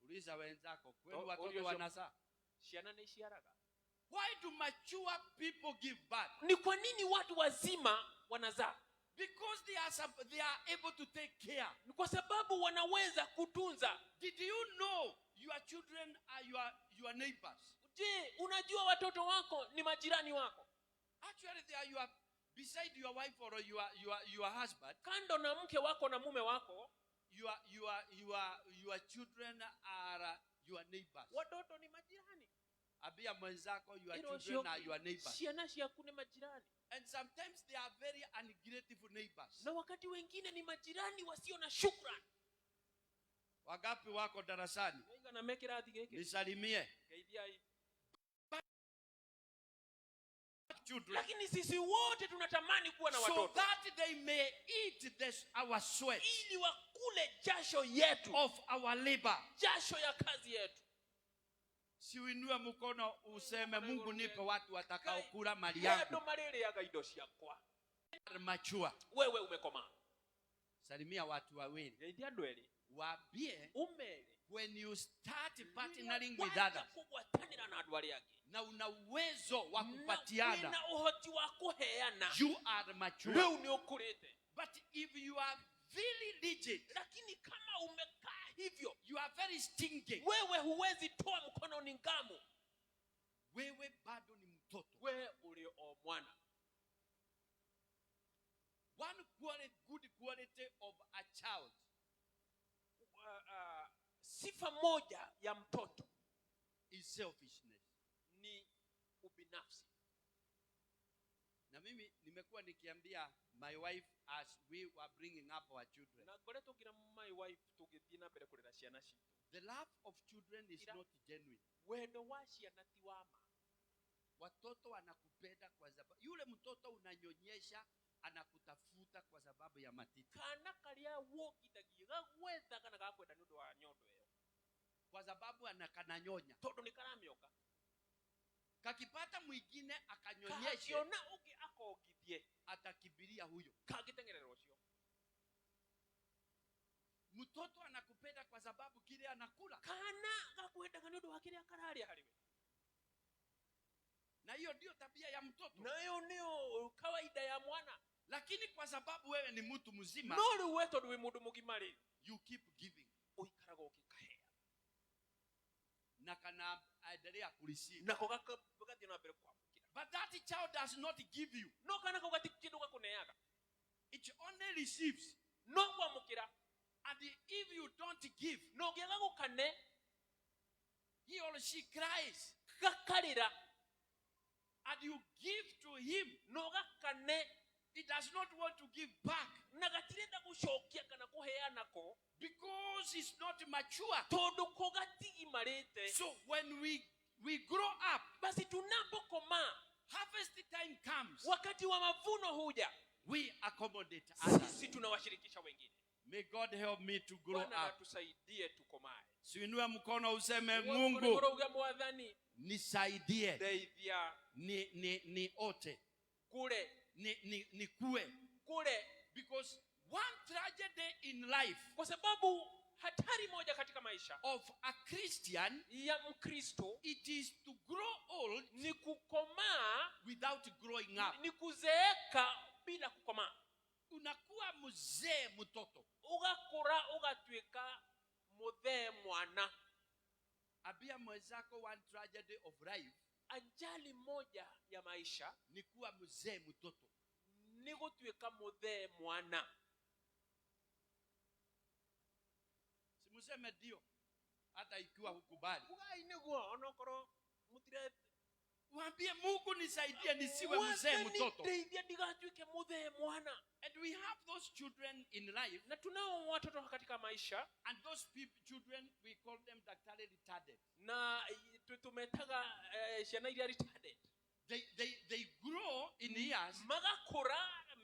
Speaker 1: Uliza wenzako, kwenu watoto wanazaa?
Speaker 2: Shiana ne shiaraga.
Speaker 1: Why do mature people give birth?
Speaker 2: Ni kwa nini watu wazima wanazaa?
Speaker 1: Because they are able to take care.
Speaker 2: Ni kwa sababu wanaweza kutunza.
Speaker 1: Did you know your children are your neighbors?
Speaker 2: Je, unajua watoto wako ni majirani wako?
Speaker 1: Actually they are beside your wife or your husband.
Speaker 2: Kando na mke wako na mume wako,
Speaker 1: your children are your neighbors.
Speaker 2: Watoto ni majirani.
Speaker 1: Abia mwenzako, your children are your neighbors.
Speaker 2: Shianashi yakune majirani.
Speaker 1: And sometimes they are very ungrateful neighbors.
Speaker 2: Na wakati wengine ni majirani wasio na shukrani.
Speaker 1: Wangapi wako darasani? Nisalimie. Children.
Speaker 2: Lakini sisi wote tunatamani kuwa na watoto.
Speaker 1: So that they may eat our sweat.
Speaker 2: Ili wakule jasho yetu.
Speaker 1: Of our labor.
Speaker 2: Jasho ya kazi yetu.
Speaker 1: Si uinue mkono useme Mungu nipe watu watakaokula mali yangu. Mature.
Speaker 2: Wewe umekoma.
Speaker 1: Salimia watu wawili. Waambie when you start partnering with others, na una uwezo wa kupatiana, you are mature. But if you are very rigid,
Speaker 2: lakini kama umekaa hivyo,
Speaker 1: you are very stingy,
Speaker 2: wewe huwezi toa mkono ni ngamu,
Speaker 1: wewe bado ni mtoto.
Speaker 2: Wewe ulio mwana.
Speaker 1: One good quality of a child,
Speaker 2: sifa moja ya mtoto,
Speaker 1: is selfishness,
Speaker 2: ni ubinafsi.
Speaker 1: Na mimi nimekuwa nikiambia my wife as we were bringing up our children, the love of children is not genuine. Watoto wanakupenda kwa sababu yule mtoto unanyonyesha anakutafuta kwa sababu ya matiti. Kwa sababu anakananyonya. Kakipata mwingine akanyonyeshe, atakibiria huyo. Mtoto anakupenda kwa sababu kile anakula. Na hiyo ndio tabia ya mtoto.
Speaker 2: Na hiyo ndio kawaida ya mwana.
Speaker 1: Lakini kwa sababu wewe ni mtu mzima,
Speaker 2: you keep giving.
Speaker 1: Na kana aendelea kureceive. But that child does not give you. It only receives. And if you don't give, he or she cries. And you give to him, it does not want to give back
Speaker 2: na gatirenda gucokia kana kuheanako
Speaker 1: because it's not mature.
Speaker 2: tondu ko gatigimarite.
Speaker 1: So when we grow up,
Speaker 2: Basi tunapokomaa,
Speaker 1: harvest time comes,
Speaker 2: wakati wa mavuno huja,
Speaker 1: we accommodate others.
Speaker 2: sisi tunawashirikisha wengine.
Speaker 1: May God help me to grow
Speaker 2: Bwana
Speaker 1: up.
Speaker 2: atusaidie tukomae.
Speaker 1: Siinua mkono useme,
Speaker 2: Mkono
Speaker 1: Mungu
Speaker 2: uga mwadhani
Speaker 1: nisaidie
Speaker 2: deithia
Speaker 1: ni ote
Speaker 2: kule
Speaker 1: ni kue,
Speaker 2: kule,
Speaker 1: because one tragedy in life
Speaker 2: kwa sababu hatari moja katika maisha
Speaker 1: of a Christian,
Speaker 2: ya Mkristo
Speaker 1: it is to grow old
Speaker 2: ni kukomaa,
Speaker 1: without growing up.
Speaker 2: ni kuzeeka bila kukomaa.
Speaker 1: Unakuwa mzee mtoto.
Speaker 2: Ugakura ugatwika muthee mwana.
Speaker 1: Abia mwenzako, one tragedy of life,
Speaker 2: Ajali moja ya maisha
Speaker 1: ni kuwa mzee mtoto.
Speaker 2: ni gutwika muthee mwana.
Speaker 1: Simuseme ndio hata ikiwa hukubali.
Speaker 2: Ugai niguo onokoro mutire.
Speaker 1: Waambie Mungu nisaidie nisiwe mzee mtoto.
Speaker 2: Ndeithia ndigatwike muthee mwana.
Speaker 1: And we have those children in life,
Speaker 2: Na tunao watoto katika maisha,
Speaker 1: and those children we call them daktari retarded.
Speaker 2: na tumetaga ciana iria retarded.
Speaker 1: They grow in years
Speaker 2: Magakura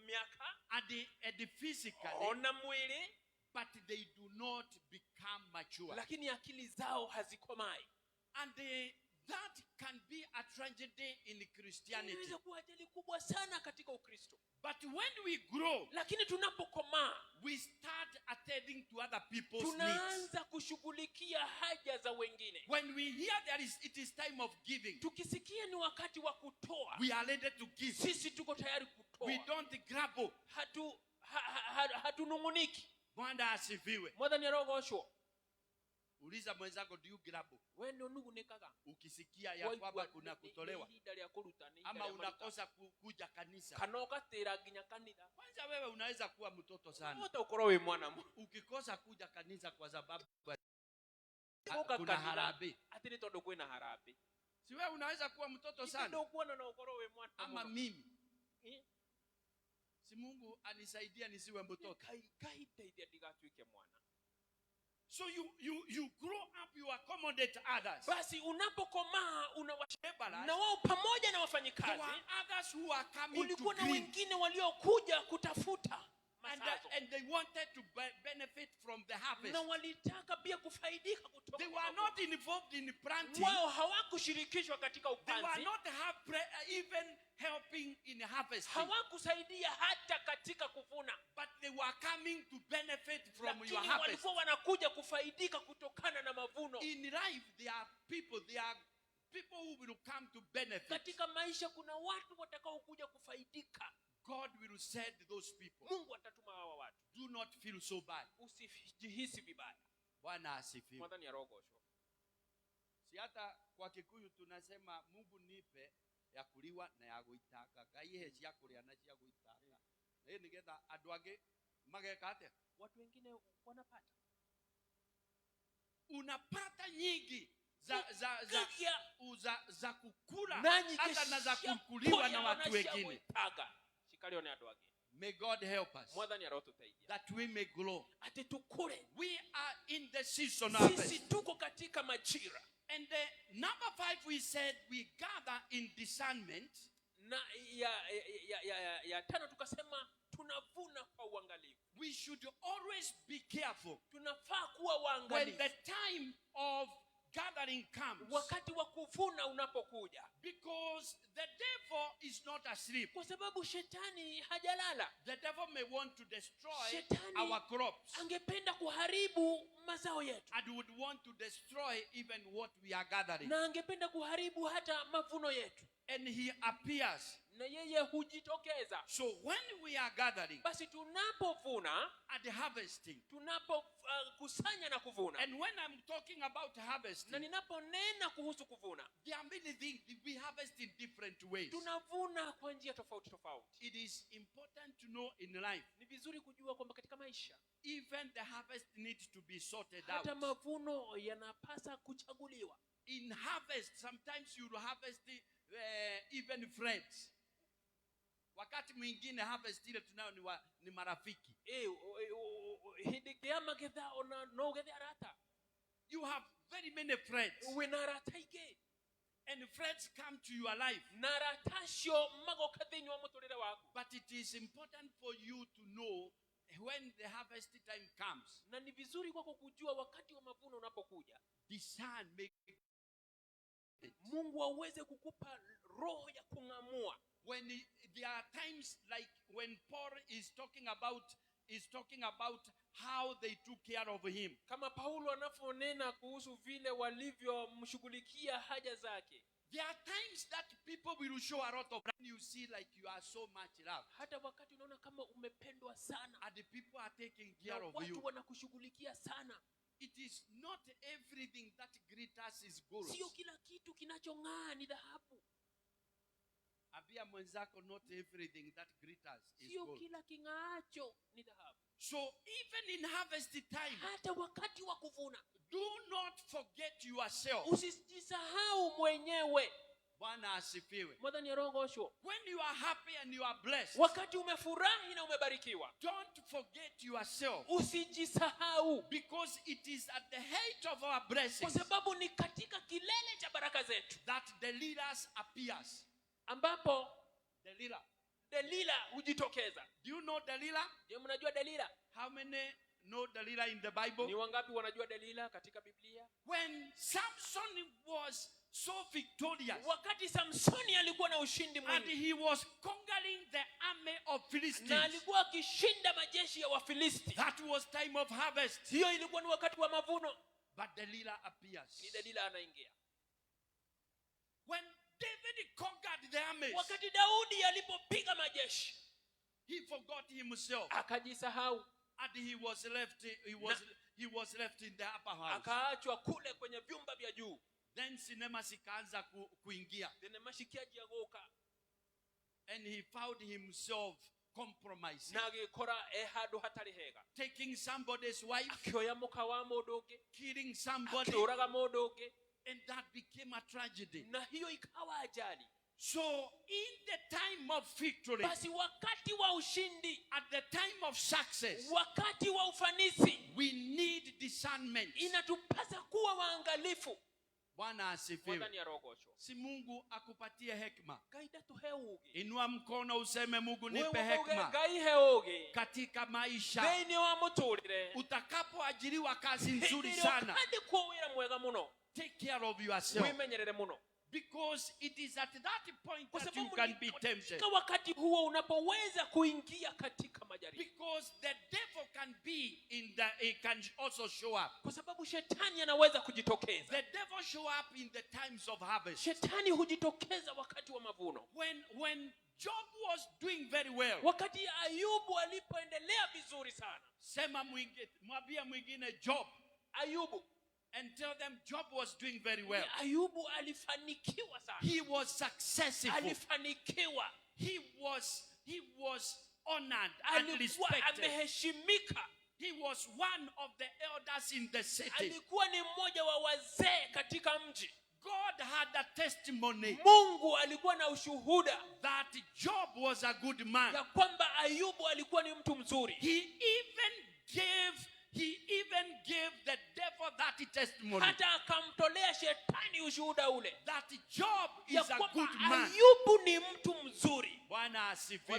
Speaker 2: miaka
Speaker 1: and physically,
Speaker 2: ona mwili,
Speaker 1: but they do not become mature.
Speaker 2: lakini akili zao hazikomai.
Speaker 1: And that can be a tragedy in Christianity.
Speaker 2: Inaweza kuwa ajali kubwa sana katika Ukristo.
Speaker 1: But when we grow,
Speaker 2: Lakini tunapokomaa,
Speaker 1: we start attending to other people's needs.
Speaker 2: tunaanza kushughulikia haja za wengine.
Speaker 1: When we hear it is time of giving,
Speaker 2: Tukisikia ni wakati wa kutoa,
Speaker 1: we are ready to give.
Speaker 2: sisi tuko tayari kutoa.
Speaker 1: We don't grumble.
Speaker 2: Hatununguniki.
Speaker 1: Bwana asifiwe.
Speaker 2: Mwathani arogoshwo.
Speaker 1: Uliza mwenzako, do you grumble?
Speaker 2: Wewe ndio nugunikaga
Speaker 1: Ukisikia ya kwamba kuna kutolewa ama unakosa kuja kanisa,
Speaker 2: kanoka tera ginya kanitha.
Speaker 1: kwanza wewe unaweza kuwa mtoto sana.
Speaker 2: Wote ukoro we mwana mu.
Speaker 1: Ukikosa kuja kanisa kwa sababu
Speaker 2: Uka
Speaker 1: kuna harambee,
Speaker 2: ati ni tondu kwina harambee.
Speaker 1: si wewe unaweza kuwa mtoto sana?
Speaker 2: Ndio kuona na ukoro we mwana
Speaker 1: Ama mimi
Speaker 2: Eh?
Speaker 1: si Mungu anisaidia nisiwe mtoto.
Speaker 2: Kai teithia ndigatwike mwana.
Speaker 1: So you grow up, you accommodate others.
Speaker 2: Basi unapokomaa
Speaker 1: Laborers,
Speaker 2: na wao pamoja na
Speaker 1: there
Speaker 2: wafanyikazi,
Speaker 1: are others who are coming to
Speaker 2: kulikuwa na
Speaker 1: green,
Speaker 2: wengine waliokuja kutafuta masazo,
Speaker 1: and they wanted to benefit from the harvest.
Speaker 2: na walitaka pia kufaidika kutoka
Speaker 1: They
Speaker 2: kwa
Speaker 1: were
Speaker 2: mavuno.
Speaker 1: not involved in planting.
Speaker 2: Wao hawakushirikishwa katika
Speaker 1: They were
Speaker 2: upanzi,
Speaker 1: not even helping in harvesting.
Speaker 2: hawakusaidia hata katika kuvuna,
Speaker 1: But they were coming to benefit from
Speaker 2: lakini
Speaker 1: your harvest.
Speaker 2: walikuwa wanakuja kufaidika kutokana na mavuno.
Speaker 1: In life, there are people who will come to benefit.
Speaker 2: Katika maisha kuna watu watakaokuja kufaidika.
Speaker 1: God will send those people.
Speaker 2: Mungu atatuma hawa watu.
Speaker 1: Do not feel so bad.
Speaker 2: Usijihisi vibaya.
Speaker 1: Bwana asifiwe.
Speaker 2: Mwadhani arogosho.
Speaker 1: Si hata kwa Kikuyu tunasema Mungu nipe ya kuliwa na ya guitanga. Ngai he cia kuria na cia guitanga. Na nigetha andu angi mageka atia?
Speaker 2: Watu wengine wanapata.
Speaker 1: Unapata nyingi za kukula hata na za kukuliwa na watu wengine.
Speaker 2: Shikalione atu wake.
Speaker 1: May God help us
Speaker 2: Mwadhani arotusaidia,
Speaker 1: that we may grow.
Speaker 2: ati tukule.
Speaker 1: We are in the season of
Speaker 2: Sisi tuko katika majira.
Speaker 1: And number 5, we said we gather in discernment.
Speaker 2: Na ya tano tukasema tunavuna kwa uangalifu.
Speaker 1: We should always be careful
Speaker 2: Tunafaa kuwa
Speaker 1: when
Speaker 2: waangalifu
Speaker 1: the time of gathering comes,
Speaker 2: wakati wa kuvuna unapokuja,
Speaker 1: because the devil is not asleep.
Speaker 2: kwa sababu shetani hajalala.
Speaker 1: The devil may want to destroy
Speaker 2: Shetani
Speaker 1: our crops
Speaker 2: angependa kuharibu mazao yetu,
Speaker 1: and would want to destroy even what we are gathering.
Speaker 2: na angependa kuharibu hata mavuno yetu,
Speaker 1: And he appears.
Speaker 2: na yeye hujitokeza.
Speaker 1: So when we are gathering
Speaker 2: Basi tunapovuna,
Speaker 1: and harvesting,
Speaker 2: tunapokusanya na kuvuna,
Speaker 1: and when I'm talking about
Speaker 2: na
Speaker 1: harvesting,
Speaker 2: ninaponena kuhusu kuvuna,
Speaker 1: there are many things we harvest in different ways.
Speaker 2: tunavuna kwa njia tofauti tofauti.
Speaker 1: It is important to know in life,
Speaker 2: Ni vizuri kujua kwamba katika maisha
Speaker 1: even the harvest needs to be sorted
Speaker 2: hata
Speaker 1: out.
Speaker 2: mavuno yanapasa kuchaguliwa.
Speaker 1: In harvest, sometimes you will harvest even friends. Wakati mwingine harvest ile tunayo ni marafiki.
Speaker 2: Hindikia magetha ona no getha arata.
Speaker 1: You have very many friends.
Speaker 2: Wina arata ige.
Speaker 1: And friends come to your life.
Speaker 2: Naratasho magoka thĩinĩ wa mũtũrĩre waku.
Speaker 1: But it is important for you to know when the harvest time comes.
Speaker 2: Na ni vizuri kwako kujua wakati wa mavuno unapokuja.
Speaker 1: Discern, make
Speaker 2: Mungu aweze kukupa roho ya kung'amua.
Speaker 1: When there are times like when Paul is talking about how they took care of him.
Speaker 2: Kama Paulo anafonena kuhusu vile walivyomshughulikia haja zake.
Speaker 1: There are times that people will show a lot of love. You see like you are so much loved.
Speaker 2: Hata wakati unaona kama umependwa sana.
Speaker 1: And the people are taking care of you.
Speaker 2: Watu wanakushughulikia sana.
Speaker 1: It is not everything that glitters is gold.
Speaker 2: Sio kila kitu kinachong'aa ni dhahabu.
Speaker 1: Abia mwenzako, not everything that glitters is
Speaker 2: sio
Speaker 1: gold.
Speaker 2: Kila king'aacho ni dhahabu.
Speaker 1: So even in harvest time,
Speaker 2: hata wakati wa kuvuna,
Speaker 1: do not forget yourself.
Speaker 2: Usijisahau mwenyewe.
Speaker 1: Bwana asifiwe.
Speaker 2: Mwadhani arogosho.
Speaker 1: When you are happy and you are blessed,
Speaker 2: wakati umefurahi na umebarikiwa,
Speaker 1: don't forget yourself.
Speaker 2: Usijisahau.
Speaker 1: Because it is at the height of our blessings,
Speaker 2: kwa sababu ni katika kilele cha baraka zetu,
Speaker 1: that Delilah appears.
Speaker 2: Ambapo Delilah hujitokeza.
Speaker 1: Do you know Delilah?
Speaker 2: Je, mnajua Delilah?
Speaker 1: How many know Delilah in the Bible?
Speaker 2: Ni wangapi wanajua Delilah katika Biblia?
Speaker 1: When Samson was so victorious,
Speaker 2: wakati Samsoni alikuwa na ushindi mwingi,
Speaker 1: and he was conquering the army of Philistines,
Speaker 2: na alikuwa akishinda majeshi ya Wafilisti,
Speaker 1: that was time of harvest.
Speaker 2: Hiyo ilikuwa ni wakati wa mavuno.
Speaker 1: But Delilah appears.
Speaker 2: Ni Delilah anaingia.
Speaker 1: When David conquered the armies,
Speaker 2: wakati Daudi alipopiga majeshi,
Speaker 1: he forgot himself,
Speaker 2: akajisahau,
Speaker 1: and he was left in the upper house.
Speaker 2: Akaachwa kule kwenye vyumba vya juu.
Speaker 1: Then sinema sikaanza kuingia.
Speaker 2: Sinema shikiaji yagoka.
Speaker 1: And he found himself compromising, taking somebody's wife, killing somebody, and that became a tragedy. So in the time of victory,
Speaker 2: basi wakati wa ushindi,
Speaker 1: at the time of success,
Speaker 2: wakati wa ufanisi,
Speaker 1: we need discernment.
Speaker 2: Inatupasa kuwa waangalifu.
Speaker 1: Bwana asifiwe. Si Mungu akupatie hekima. Inua mkono useme, Mungu nipe hekima katika maisha. Utakapoajiriwa kazi nzuri sana, take care of yourself. Because it is at that point that you can be tempted.
Speaker 2: Wakati huo unapoweza kuingia katika majaribu.
Speaker 1: Because the devil can be he can also show up.
Speaker 2: Kwa sababu shetani anaweza kujitokeza.
Speaker 1: The devil show up in the times of harvest.
Speaker 2: Shetani hujitokeza wakati wa mavuno.
Speaker 1: When Job was doing very well,
Speaker 2: wakati Ayubu alipoendelea vizuri sana.
Speaker 1: Sema mwambie mwingine Job.
Speaker 2: Ayubu.
Speaker 1: And tell them Job was doing very well.
Speaker 2: Ayubu alifanikiwa sana.
Speaker 1: He was successful.
Speaker 2: Alifanikiwa.
Speaker 1: He was honored and respected.
Speaker 2: Ameheshimika.
Speaker 1: He was one of the elders in the city.
Speaker 2: Alikuwa ni mmoja wa wazee katika mji.
Speaker 1: God had a testimony.
Speaker 2: Mungu alikuwa na ushuhuda
Speaker 1: that Job was a good man.
Speaker 2: Ya kwamba Ayubu alikuwa ni mtu mzuri.
Speaker 1: He even gave the devil that testimony.
Speaker 2: Hata akamtolea shetani ushuhuda ule.
Speaker 1: That Job is a good man.
Speaker 2: Ayubu ni mtu mzuri.
Speaker 1: Bwana asifiwe.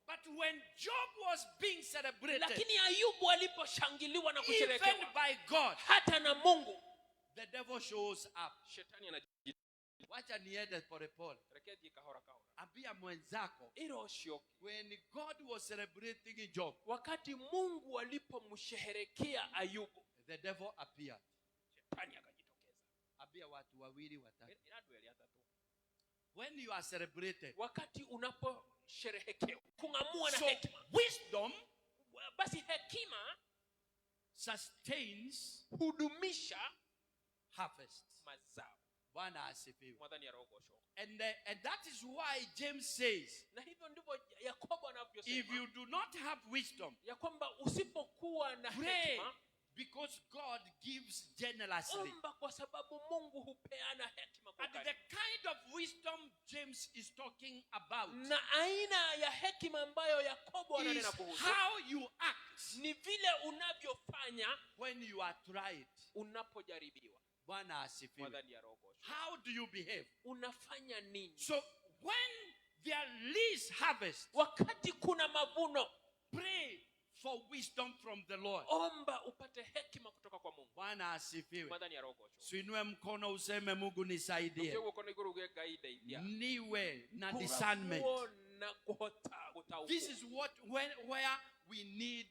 Speaker 1: But when Job was being celebrated,
Speaker 2: lakini Ayubu aliposhangiliwa na kusherekewa,
Speaker 1: even by God,
Speaker 2: hata na Mungu,
Speaker 1: the devil shows up.
Speaker 2: Shetani anajitokeza.
Speaker 1: Wacha niende pole pole. Ambia mwenzako, when God was celebrating Job,
Speaker 2: wakati Mungu alipomsherehekea Ayubu,
Speaker 1: the devil appeared.
Speaker 2: Shetani akajitokeza.
Speaker 1: Ambia watu wawili watatu. When you are celebrated,
Speaker 2: wakati unaposherehekewa, kung'amua na hekima.
Speaker 1: Wisdom,
Speaker 2: basi hekima
Speaker 1: sustains,
Speaker 2: hudumisha
Speaker 1: harvest,
Speaker 2: mazao.
Speaker 1: Bwana asifiwe.
Speaker 2: And
Speaker 1: that is why James says,
Speaker 2: na hivyo ndivyo Yakobo anavyosema,
Speaker 1: if you do not have wisdom,
Speaker 2: ya kwamba usipokuwa na hekima,
Speaker 1: because God gives generously.
Speaker 2: Omba kwa sababu Mungu hupeana hekima.
Speaker 1: And
Speaker 2: ukarimu.
Speaker 1: the kind of wisdom James is talking about
Speaker 2: Na aina ya hekima ambayo Yakobo
Speaker 1: is
Speaker 2: ananena kuhusu
Speaker 1: how you act
Speaker 2: ni vile unavyofanya
Speaker 1: when you are tried.
Speaker 2: unapojaribiwa.
Speaker 1: Bwana asifiwe.
Speaker 2: Mwadhani ya roho.
Speaker 1: How do you behave?
Speaker 2: Unafanya nini?
Speaker 1: So when there is harvest,
Speaker 2: Wakati kuna mavuno,
Speaker 1: pray for wisdom from the Lord.
Speaker 2: omba upate hekima kutoka kwa Mungu.
Speaker 1: Bwana asifiwe.
Speaker 2: Mwadhani ya roho.
Speaker 1: Suinue mkono useme Mungu nisaidie.
Speaker 2: Ukiwa uko niguruge gaida idia.
Speaker 1: Niwe na discernment.
Speaker 2: Na kuhota utauku.
Speaker 1: This is where we need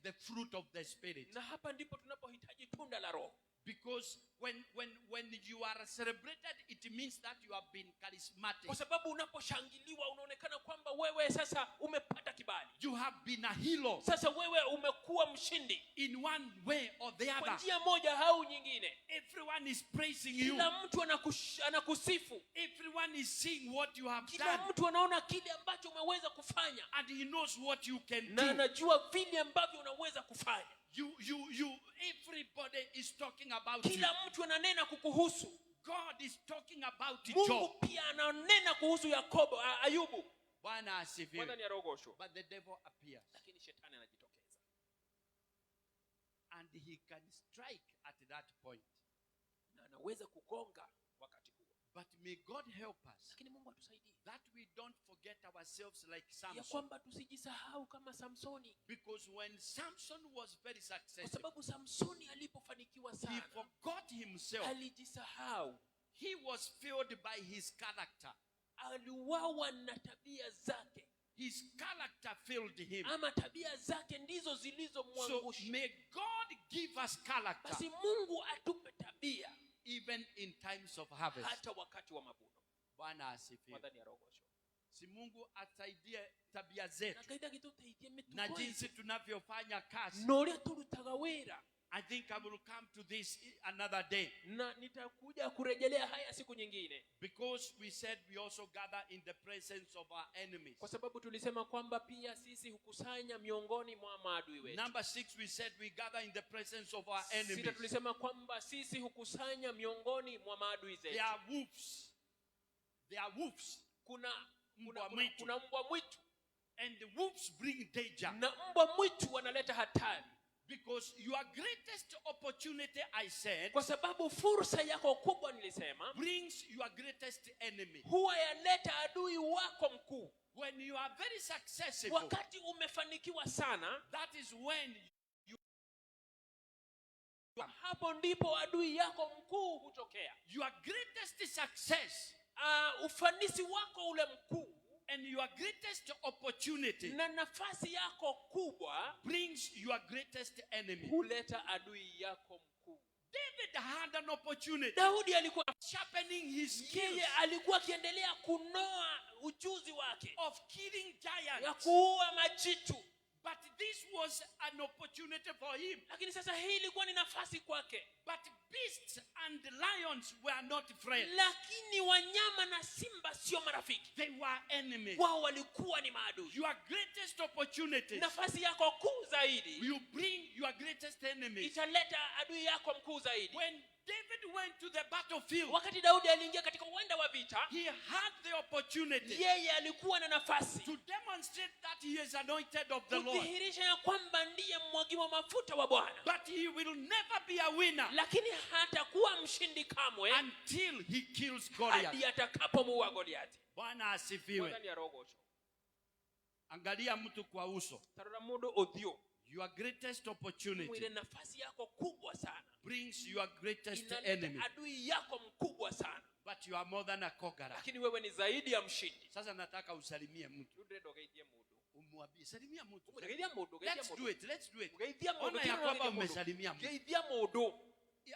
Speaker 1: the fruit of the Spirit.
Speaker 2: Na hapa ndipo tunapohitaji tunda la roho.
Speaker 1: Because when you are celebrated, it means that you have been charismatic.
Speaker 2: Kwa sababu unaposhangiliwa unaonekana kwamba wewe sasa umepata kibali.
Speaker 1: You have been a hero.
Speaker 2: Sasa wewe umekuwa mshindi.
Speaker 1: In one way or the
Speaker 2: Kwa
Speaker 1: other.
Speaker 2: njia moja au nyingine.
Speaker 1: Everyone is praising you.
Speaker 2: Kila mtu anakusifu.
Speaker 1: Everyone is seeing what you have
Speaker 2: Kila
Speaker 1: done.
Speaker 2: mtu anaona kile ambacho umeweza kufanya.
Speaker 1: And he knows what you can
Speaker 2: Na
Speaker 1: do.
Speaker 2: anajua vile ambavyo unaweza kufanya.
Speaker 1: Everybody is talking about you.
Speaker 2: Kila mtu ananena kukuhusu.
Speaker 1: God is talking about
Speaker 2: Mungu
Speaker 1: Job.
Speaker 2: pia ananena kuhusu Yakobo, Ayubu.
Speaker 1: Bwana asifiwe.
Speaker 2: Mwadhani ya roho.
Speaker 1: But the devil appears.
Speaker 2: Lakini shetani anajitokeza.
Speaker 1: And he can strike at that point.
Speaker 2: Na anaweza kugonga wakati huo.
Speaker 1: But may God help us
Speaker 2: Lakini Mungu atusaidie.
Speaker 1: that we don't forget ourselves like
Speaker 2: Ya
Speaker 1: Samson.
Speaker 2: kwamba tusijisahau kama Samsoni.
Speaker 1: Because when Samson was very
Speaker 2: Kwa
Speaker 1: successful,
Speaker 2: sababu Samsoni alipofanikiwa
Speaker 1: he
Speaker 2: sana,
Speaker 1: forgot himself.
Speaker 2: alijisahau.
Speaker 1: He was filled by his character.
Speaker 2: Aliuawa na tabia zake.
Speaker 1: His character filled him.
Speaker 2: Ama tabia zake ndizo
Speaker 1: So
Speaker 2: zilizomwangusha.
Speaker 1: may God give us character
Speaker 2: Basi Mungu atupe tabia
Speaker 1: even in times of harvest.
Speaker 2: hata wakati wa mavuno.
Speaker 1: Bwana asifiwe.
Speaker 2: Mwadhani ya roho.
Speaker 1: Si Mungu ataidie tabia zetu
Speaker 2: Nakaida gituteithie
Speaker 1: na
Speaker 2: mituko
Speaker 1: jinsi
Speaker 2: yetu.
Speaker 1: tunavyofanya kazi.
Speaker 2: Noria turutaga wera.
Speaker 1: I think I will come to this another day.
Speaker 2: Na nitakuja kurejelea haya siku nyingine.
Speaker 1: Because we said we also gather in the presence of our enemies.
Speaker 2: Kwa sababu tulisema kwamba pia sisi hukusanya miongoni mwa maadui wetu.
Speaker 1: Number 6, we said we gather in the presence of our
Speaker 2: Sita,
Speaker 1: enemies.
Speaker 2: tulisema kwamba sisi hukusanya miongoni mwa maadui
Speaker 1: They
Speaker 2: zetu.
Speaker 1: are wolves. They are wolves.
Speaker 2: Kuna
Speaker 1: Mbwa mwitu.
Speaker 2: kuna mbwa mwitu.
Speaker 1: And the wolves bring danger.
Speaker 2: Na mbwa mwitu wanaleta hatari.
Speaker 1: Because your greatest opportunity, I said,
Speaker 2: Kwa sababu fursa yako kubwa nilisema
Speaker 1: brings your greatest enemy.
Speaker 2: huwa yaleta adui wako mkuu.
Speaker 1: When you are very successful,
Speaker 2: Wakati umefanikiwa sana,
Speaker 1: that is when
Speaker 2: hapo ndipo adui yako mkuu hutokea.
Speaker 1: your greatest success
Speaker 2: Ufanisi wako ule mkuu
Speaker 1: and your greatest opportunity
Speaker 2: na nafasi yako kubwa
Speaker 1: brings your greatest enemy.
Speaker 2: huleta adui yako mkuu.
Speaker 1: David had an opportunity
Speaker 2: Daudi alikuwa
Speaker 1: sharpening his skills
Speaker 2: yeye alikuwa akiendelea kunoa ujuzi wake
Speaker 1: of killing
Speaker 2: ya
Speaker 1: giants.
Speaker 2: kuua majitu.
Speaker 1: But this was an opportunity for him.
Speaker 2: Lakini sasa hii ilikuwa ni nafasi kwake.
Speaker 1: But beasts and lions were not friends.
Speaker 2: Lakini wanyama na simba sio marafiki.
Speaker 1: They were enemies.
Speaker 2: Wao walikuwa ni maadui.
Speaker 1: Your greatest opportunity
Speaker 2: Nafasi yako kuu zaidi
Speaker 1: will bring your greatest enemies.
Speaker 2: italeta adui yako mkuu zaidi.
Speaker 1: When David went to the battlefield,
Speaker 2: Wakati Daudi aliingia katika uwanda wa vita,
Speaker 1: he had the opportunity
Speaker 2: yeye alikuwa na nafasi
Speaker 1: to demonstrate that he is anointed of the Lord.
Speaker 2: kudhihirisha ya kwamba ndiye mmwagiwa mafuta wa Bwana.
Speaker 1: But he will never be a winner
Speaker 2: Lakini hatakuwa mshindi kamwe
Speaker 1: until he kills Goliath.
Speaker 2: hadi atakapomuua Goliathi.
Speaker 1: Bwana asifiwe.
Speaker 2: Ndani ya roho.
Speaker 1: Angalia mtu kwa uso.
Speaker 2: Tarora mundu othio.
Speaker 1: Your greatest opportunity
Speaker 2: Mwile nafasi yako kubwa sana
Speaker 1: brings your greatest
Speaker 2: inaleta
Speaker 1: enemy.
Speaker 2: adui yako mkubwa sana.
Speaker 1: But you are more than a conqueror.
Speaker 2: Lakini wewe ni zaidi ya mshindi.
Speaker 1: Sasa nataka usalimie mtu.
Speaker 2: Tudre dogeithie mundu.
Speaker 1: Umwambie salimia mtu.
Speaker 2: Geithia mundu,
Speaker 1: Let's do it. Let's do it.
Speaker 2: Geithia mundu.
Speaker 1: Ona ya kwamba umesalimia mtu.
Speaker 2: Geithia mundu.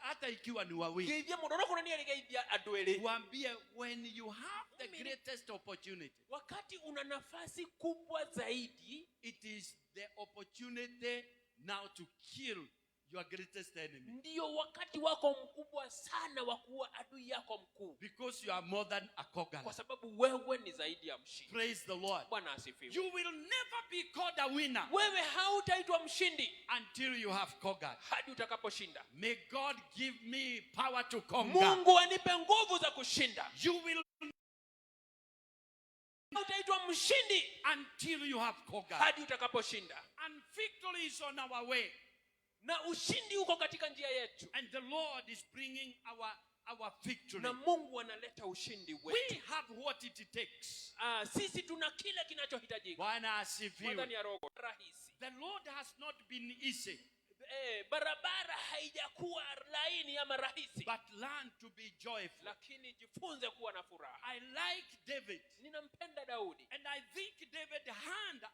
Speaker 1: Hata ikiwa ni wawili.
Speaker 2: Geithia mundu. Noko ni geithia adwele.
Speaker 1: Waambie when you have the greatest opportunity.
Speaker 2: Wakati una nafasi kubwa zaidi,
Speaker 1: It is the opportunity now to kill your greatest enemy.
Speaker 2: Ndio wakati wako mkubwa sana wa kuwa adui yako mkuu,
Speaker 1: Because you are more than a
Speaker 2: kwa
Speaker 1: conqueror.
Speaker 2: sababu wewe ni zaidi ya mshindi.
Speaker 1: Praise the Lord.
Speaker 2: Bwana asifiwe.
Speaker 1: You will never be called a winner
Speaker 2: Wewe hautaitwa mshindi
Speaker 1: until you have conquered.
Speaker 2: hadi utakaposhinda.
Speaker 1: May God give me power to conquer.
Speaker 2: Mungu anipe nguvu za kushinda.
Speaker 1: You will
Speaker 2: Hautaitwa mshindi
Speaker 1: until you have conquered.
Speaker 2: hadi utakaposhinda.
Speaker 1: And victory is on our way.
Speaker 2: Na ushindi uko katika njia yetu.
Speaker 1: And the Lord is bringing our victory.
Speaker 2: Na Mungu analeta ushindi
Speaker 1: We
Speaker 2: wetu.
Speaker 1: have what it takes.
Speaker 2: Sisi tuna kile kinachohitajika.
Speaker 1: Bwana asifiwe.
Speaker 2: Ndani ya roho rahisi.
Speaker 1: The Lord has not been easy,
Speaker 2: Barabara haijakuwa laini ama rahisi.
Speaker 1: but learn to be joyful.
Speaker 2: Lakini jifunze kuwa na furaha.
Speaker 1: I like David,
Speaker 2: Ninampenda Daudi.
Speaker 1: and I think David had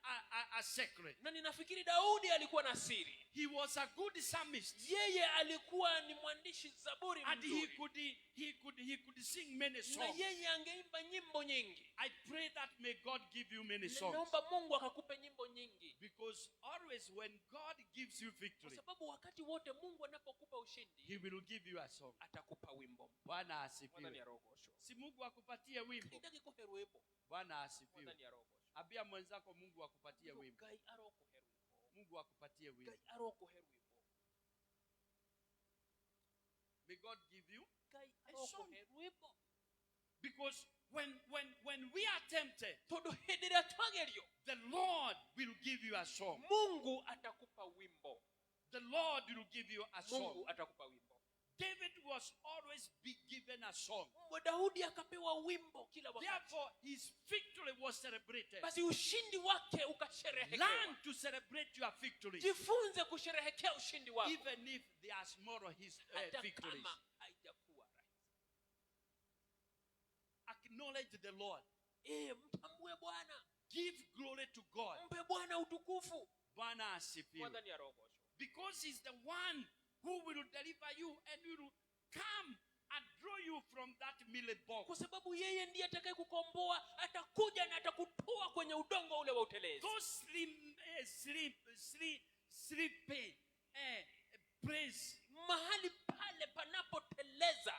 Speaker 1: a secret.
Speaker 2: Na ninafikiri Daudi alikuwa na siri.
Speaker 1: He was a good psalmist,
Speaker 2: Yeye alikuwa ni mwandishi zaburi
Speaker 1: and
Speaker 2: mzuri.
Speaker 1: he could sing many
Speaker 2: Na
Speaker 1: songs.
Speaker 2: yeye angeimba nyimbo nyingi.
Speaker 1: I pray that may God give you many songs,
Speaker 2: Naomba Mungu akakupe nyimbo nyingi.
Speaker 1: because always when God gives you
Speaker 2: Kwa
Speaker 1: victory,
Speaker 2: sababu wakati wote Mungu anapokupa ushindi,
Speaker 1: He will give you a song.
Speaker 2: atakupa wimbo.
Speaker 1: Bwana
Speaker 2: Bwana
Speaker 1: asifiwe.
Speaker 2: ni arogosho.
Speaker 1: Si Mungu akupatie wimbo.
Speaker 2: Kitaki kuheruepo.
Speaker 1: Bwana
Speaker 2: Bwana
Speaker 1: asifiwe.
Speaker 2: ni arogosho.
Speaker 1: Abia mwenzako Mungu akupatie wimbo.
Speaker 2: Gai aroko heruepo.
Speaker 1: Mungu akupatie wimbo.
Speaker 2: Gai aroko heruepo.
Speaker 1: May God give you,
Speaker 2: Gai
Speaker 1: a
Speaker 2: aroko
Speaker 1: song.
Speaker 2: heruepo.
Speaker 1: because when we are tempted,
Speaker 2: Todo hedera twagelyo.
Speaker 1: the Lord will give you a song.
Speaker 2: Mungu atakupa wimbo.
Speaker 1: The Lord will give you a song.
Speaker 2: Mungu atakupa wimbo.
Speaker 1: David was always be given a song.
Speaker 2: Daudi akapewa wimbo kila wakati.
Speaker 1: Therefore, his victory was celebrated.
Speaker 2: Basi ushindi wake ukasherehekewa.
Speaker 1: Learn to celebrate your victory,
Speaker 2: Jifunze kusherehekea ushindi wako.
Speaker 1: even if they are small his
Speaker 2: Hata
Speaker 1: victories.
Speaker 2: kama haijakuwa rahisi.
Speaker 1: Acknowledge the Lord.
Speaker 2: Mtambue Bwana.
Speaker 1: Give glory to God.
Speaker 2: Mpe Bwana utukufu.
Speaker 1: Bwana asifiwe.
Speaker 2: Ndani ya roho.
Speaker 1: Because he's the one who will deliver you and will come and draw you from that millet box.
Speaker 2: Kwa sababu yeye ndiye atakaye kukomboa, atakuja na atakutoa kwenye udongo ule wa utelezi.
Speaker 1: Those sleepy praise,
Speaker 2: Mahali pale panapoteleza,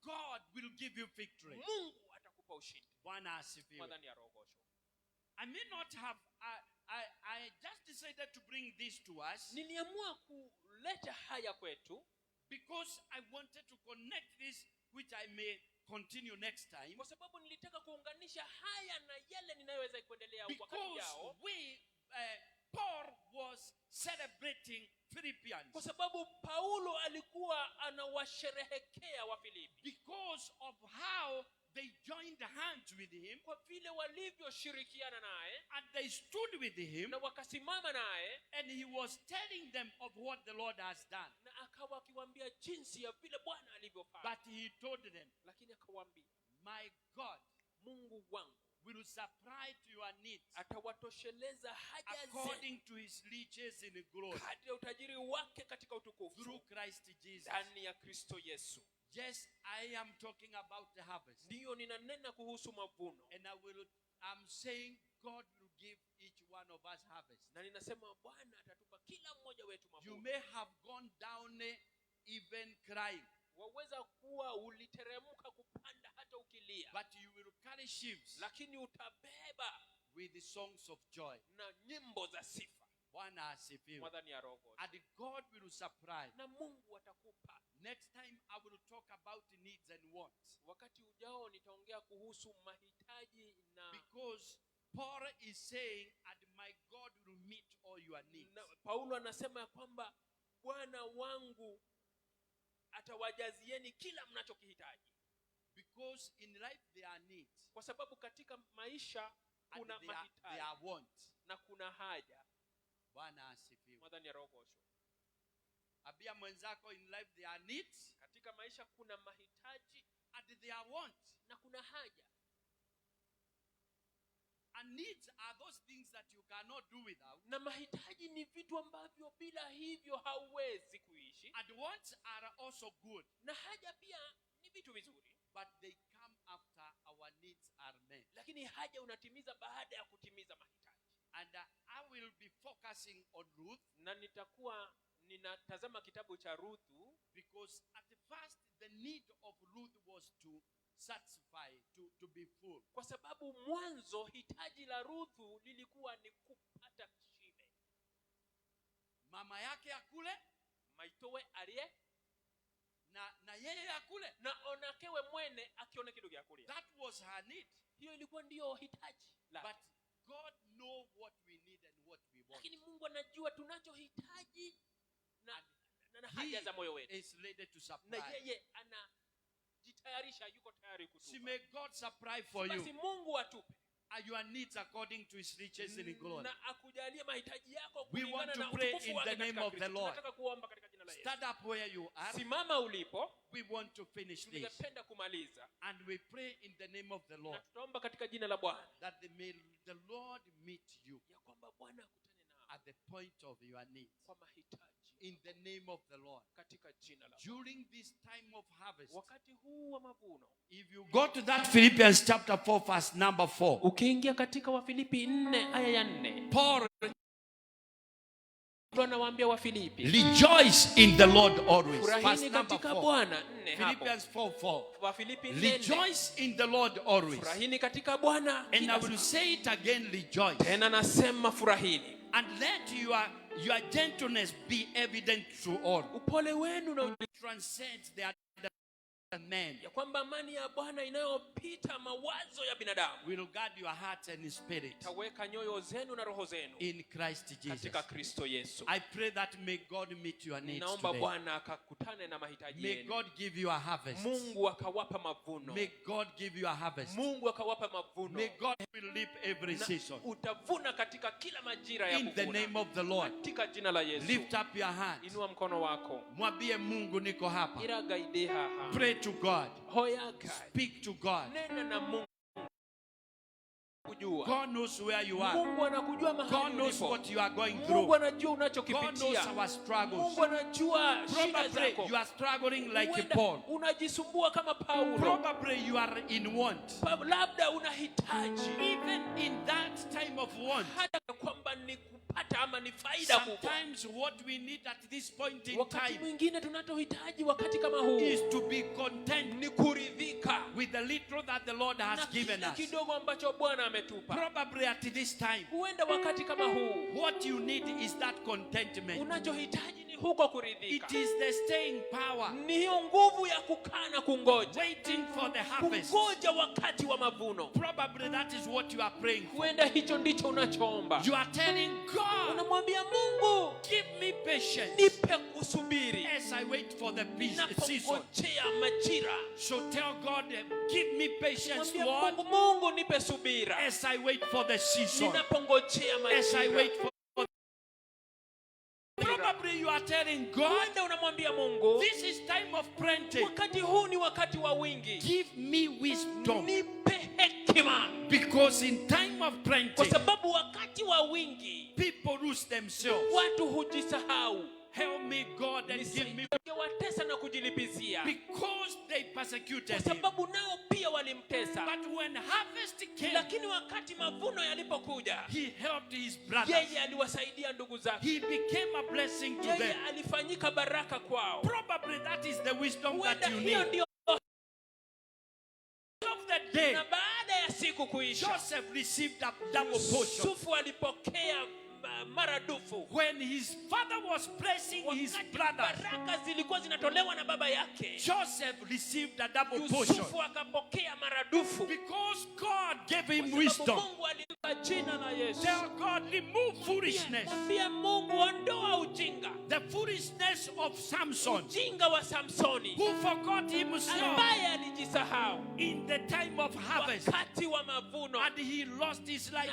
Speaker 1: God will give you victory.
Speaker 2: Mungu atakupa ushindi.
Speaker 1: Bwana asifiwe.
Speaker 2: Ndani ya roho.
Speaker 1: I may not have I just decided to bring this to us
Speaker 2: Niliamua kuleta haya kwetu
Speaker 1: because I wanted to connect this, which I may continue next time.
Speaker 2: kwa sababu nilitaka kuunganisha haya na yale ninayoweza kuendelea wakati
Speaker 1: Because
Speaker 2: ujao.
Speaker 1: Paul was celebrating Philippians.
Speaker 2: Kwa sababu Paulo alikuwa anawasherehekea Wafilipi.
Speaker 1: Because of how they joined hands with him,
Speaker 2: Kwa vile walivyoshirikiana naye
Speaker 1: and they stood with him,
Speaker 2: na wakasimama naye,
Speaker 1: and he was telling them of what the Lord has done.
Speaker 2: na akawa akiwaambia jinsi ya vile Bwana alivyofanya.
Speaker 1: But he told them,
Speaker 2: Lakini akawaambia,
Speaker 1: my God
Speaker 2: Mungu wangu
Speaker 1: will supply to your needs
Speaker 2: atawatosheleza haja zenu
Speaker 1: according to his riches in glory
Speaker 2: kadri ya utajiri wake katika utukufu
Speaker 1: through Christ Jesus.
Speaker 2: ndani ya Kristo Yesu.
Speaker 1: Yes, I am talking about the harvest.
Speaker 2: Ndiyo ninanena kuhusu mavuno.
Speaker 1: And I'm saying God will give each one of us harvest.
Speaker 2: Na ninasema Bwana atatupa kila mmoja wetu
Speaker 1: You
Speaker 2: mavuno.
Speaker 1: may have gone down even crying,
Speaker 2: Waweza kuwa uliteremka kupanda hata ukilia,
Speaker 1: but you will carry sheaves
Speaker 2: lakini utabeba
Speaker 1: with the songs of joy.
Speaker 2: na nyimbo za sifa.
Speaker 1: Bwana asifiwe.
Speaker 2: Mwadhani ya roho.
Speaker 1: And God will supply.
Speaker 2: Na Mungu atakupa.
Speaker 1: Next time I will talk about needs and wants.
Speaker 2: Wakati ujao nitaongea kuhusu mahitaji na
Speaker 1: Because Paul is saying, and my God will meet all your needs.
Speaker 2: na Paulo anasema ya kwamba Bwana wangu atawajazieni kila mnachokihitaji.
Speaker 1: Because in life there are needs.
Speaker 2: Kwa sababu katika maisha
Speaker 1: And
Speaker 2: kuna
Speaker 1: there
Speaker 2: mahitaji
Speaker 1: are wants.
Speaker 2: na kuna haja.
Speaker 1: Bwana asifiwe.
Speaker 2: Mwadhani ya roho.
Speaker 1: Abia mwenzako, in life there are needs
Speaker 2: Katika maisha kuna mahitaji
Speaker 1: and there are wants.
Speaker 2: na kuna haja.
Speaker 1: And needs are those things that you cannot do without.
Speaker 2: Na mahitaji ni vitu ambavyo bila hivyo hauwezi kuishi.
Speaker 1: And wants are also good,
Speaker 2: Na haja pia ni vitu vizuri.
Speaker 1: but they come after our needs are met.
Speaker 2: Lakini haja unatimiza baada ya kutimiza mahitaji.
Speaker 1: And I will be focusing on Ruth,
Speaker 2: Na nitakuwa ninatazama kitabu cha Ruthu,
Speaker 1: because at the first the need of Ruth was to satisfy, to be full.
Speaker 2: kwa sababu mwanzo hitaji la Ruthu lilikuwa ni kupata shibe.
Speaker 1: Mama yake akule,
Speaker 2: Maitowe aliye
Speaker 1: na yeye akule,
Speaker 2: na onakewe mwene akione kitu kya kulia.
Speaker 1: that was her need.
Speaker 2: Hiyo ilikuwa ndio hitaji la.
Speaker 1: But God knows what we need and what we want.
Speaker 2: Lakini Mungu anajua tunachohitaji na haja za moyo wetu.
Speaker 1: He is ready to supply.
Speaker 2: Na yeye anajitayarisha, yuko tayari kutupa.
Speaker 1: See, may God supply for you
Speaker 2: Basi Mungu atupe
Speaker 1: your needs according to his riches in glory.
Speaker 2: na akujalie mahitaji yako
Speaker 1: We
Speaker 2: kulingana
Speaker 1: want to
Speaker 2: na
Speaker 1: pray
Speaker 2: utukufu
Speaker 1: in
Speaker 2: wake
Speaker 1: the name
Speaker 2: katika
Speaker 1: of the
Speaker 2: Kristo.
Speaker 1: Lord.
Speaker 2: Tunataka kuomba katika jina la Yesu.
Speaker 1: Stand up where you are.
Speaker 2: Simama ulipo.
Speaker 1: We want to finish this.
Speaker 2: Tungependa kumaliza.
Speaker 1: And we pray in the name of the
Speaker 2: Na
Speaker 1: Lord
Speaker 2: tutaomba katika jina la Bwana
Speaker 1: that the Lord meet you
Speaker 2: ya kwamba Bwana akutane nao
Speaker 1: at the point of your needs.
Speaker 2: kwa mahitaji
Speaker 1: In the name of the Lord.
Speaker 2: katika jina la
Speaker 1: During this time of harvest,
Speaker 2: wakati huu wa mavuno.
Speaker 1: if you go to that Philippians chapter 4 verse number 4,
Speaker 2: Ukiingia katika Wafilipi 4 aya ya 4,
Speaker 1: Paul
Speaker 2: anawaambia Wafilipi,
Speaker 1: rejoice in the Lord always. Verse
Speaker 2: furahini
Speaker 1: number
Speaker 2: katika
Speaker 1: 4.
Speaker 2: Bwana. 4 hapo.
Speaker 1: Philippians 4:4.
Speaker 2: Wafilipi 4.
Speaker 1: Rejoice in the Lord always.
Speaker 2: Furahini katika Bwana.
Speaker 1: And I
Speaker 2: kila
Speaker 1: will
Speaker 2: saa.
Speaker 1: say it again, rejoice.
Speaker 2: Tena nasema furahini.
Speaker 1: And let your gentleness be evident to all.
Speaker 2: Upole wenu na
Speaker 1: Transcends the men.
Speaker 2: ya kwamba amani ya Bwana inayopita mawazo ya binadamu
Speaker 1: Will guard your heart and spirit
Speaker 2: taweka nyoyo zenu na roho zenu
Speaker 1: in Christ Jesus.
Speaker 2: katika Kristo Yesu.
Speaker 1: I pray that may God meet your needs
Speaker 2: Naomba
Speaker 1: today.
Speaker 2: Bwana akakutane na mahitaji
Speaker 1: May
Speaker 2: yenu.
Speaker 1: God give you a harvest.
Speaker 2: Mungu akawapa mavuno.
Speaker 1: May God give you a harvest.
Speaker 2: Mungu akawapa mavuno.
Speaker 1: May God will reap every
Speaker 2: Na
Speaker 1: season.
Speaker 2: utavuna katika kila majira ya
Speaker 1: In the
Speaker 2: kuvuna.
Speaker 1: name of the Lord.
Speaker 2: Katika jina la Yesu.
Speaker 1: Lift up your hand.
Speaker 2: Inua mkono wako.
Speaker 1: Mwambie Mungu niko hapa.
Speaker 2: Ira gaideha.
Speaker 1: Pray to God.
Speaker 2: Hoyaka.
Speaker 1: Speak to God.
Speaker 2: Nena na Mungu. Kujua.
Speaker 1: God knows where you are.
Speaker 2: Mungu anakujua mahali
Speaker 1: God knows
Speaker 2: ulipo.
Speaker 1: what you are going
Speaker 2: Mungu
Speaker 1: through.
Speaker 2: anajua
Speaker 1: God knows
Speaker 2: unachokipitia.
Speaker 1: our struggles.
Speaker 2: Mungu anajua shida
Speaker 1: Probably
Speaker 2: zako.
Speaker 1: you are struggling like
Speaker 2: Huenda
Speaker 1: Paul.
Speaker 2: unajisumbua kama Paulo.
Speaker 1: Probably you are in want.
Speaker 2: Labda unahitaji
Speaker 1: Even in that time of want.
Speaker 2: hata kwamba ni kupata ama ni faida kubwa.
Speaker 1: Sometimes what we need at this point in
Speaker 2: Wakati
Speaker 1: time
Speaker 2: mwingine tunachohitaji wakati kama huu
Speaker 1: is to be content
Speaker 2: ni kuridhika
Speaker 1: with the little that the Lord
Speaker 2: na
Speaker 1: has given
Speaker 2: kile
Speaker 1: us.
Speaker 2: kidogo ambacho Bwana ametupa.
Speaker 1: Probably at this time,
Speaker 2: Huenda wakati kama huu
Speaker 1: what you need is that contentment.
Speaker 2: unachohitaji ni huko kuridhika.
Speaker 1: It is the staying power,
Speaker 2: Ni hiyo nguvu ya kukaa na kungoja.
Speaker 1: waiting for the harvest.
Speaker 2: Kungoja wakati wa mavuno.
Speaker 1: Probably that is what you are praying for.
Speaker 2: Huenda hicho ndicho unachoomba.
Speaker 1: You are telling God,
Speaker 2: Unamwambia Mungu,
Speaker 1: give me patience
Speaker 2: nipe kusubiri
Speaker 1: as I wait for the season.
Speaker 2: ninapongojea majira.
Speaker 1: So tell God, give me patience,
Speaker 2: Mwambia
Speaker 1: Lord,
Speaker 2: Mungu nipe subira
Speaker 1: as I wait for the season.
Speaker 2: ninapongojea
Speaker 1: As I
Speaker 2: majira.
Speaker 1: wait for. Probably you are telling God,
Speaker 2: Huenda unamwambia Mungu,
Speaker 1: this is time of plenty.
Speaker 2: wakati huu ni wakati wa wingi.
Speaker 1: Give me wisdom.
Speaker 2: Nipe hekima.
Speaker 1: Because in time of
Speaker 2: Kwa
Speaker 1: plenty,
Speaker 2: sababu wakati wa wingi
Speaker 1: people lose themselves.
Speaker 2: watu hujisahau.
Speaker 1: Help me, God, and give me.
Speaker 2: Watesa na kujilipizia.
Speaker 1: Because they
Speaker 2: Kwa
Speaker 1: persecuted him.
Speaker 2: sababu nao pia walimtesa.
Speaker 1: But when harvest came,
Speaker 2: Lakini wakati mavuno yalipokuja,
Speaker 1: he helped his brothers.
Speaker 2: yeye aliwasaidia ndugu zake.
Speaker 1: He became a blessing to
Speaker 2: Yeye
Speaker 1: them.
Speaker 2: alifanyika baraka kwao.
Speaker 1: Probably that is the wisdom
Speaker 2: Huenda
Speaker 1: that you
Speaker 2: hiyo
Speaker 1: need.
Speaker 2: ndio
Speaker 1: Of the day,
Speaker 2: na baada ya siku kuisha,
Speaker 1: Joseph received a double portion.
Speaker 2: Yusufu alipokea maradufu.
Speaker 1: When his father was blessing his
Speaker 2: Wakati
Speaker 1: brothers,
Speaker 2: baraka zilikuwa zinatolewa na baba yake,
Speaker 1: Joseph received a double portion.
Speaker 2: Yusufu akapokea maradufu.
Speaker 1: Because God gave him
Speaker 2: Kwa
Speaker 1: wisdom.
Speaker 2: sababu Mungu alimpa jina la Yesu.
Speaker 1: Tell God, remove foolishness.
Speaker 2: Mwambie Mungu, ondoa ujinga.
Speaker 1: The foolishness of Samson,
Speaker 2: Ujinga wa Samsoni
Speaker 1: who forgot himself
Speaker 2: ambaye alijisahau
Speaker 1: in the time of harvest,
Speaker 2: wakati wa mavuno
Speaker 1: and he lost his life,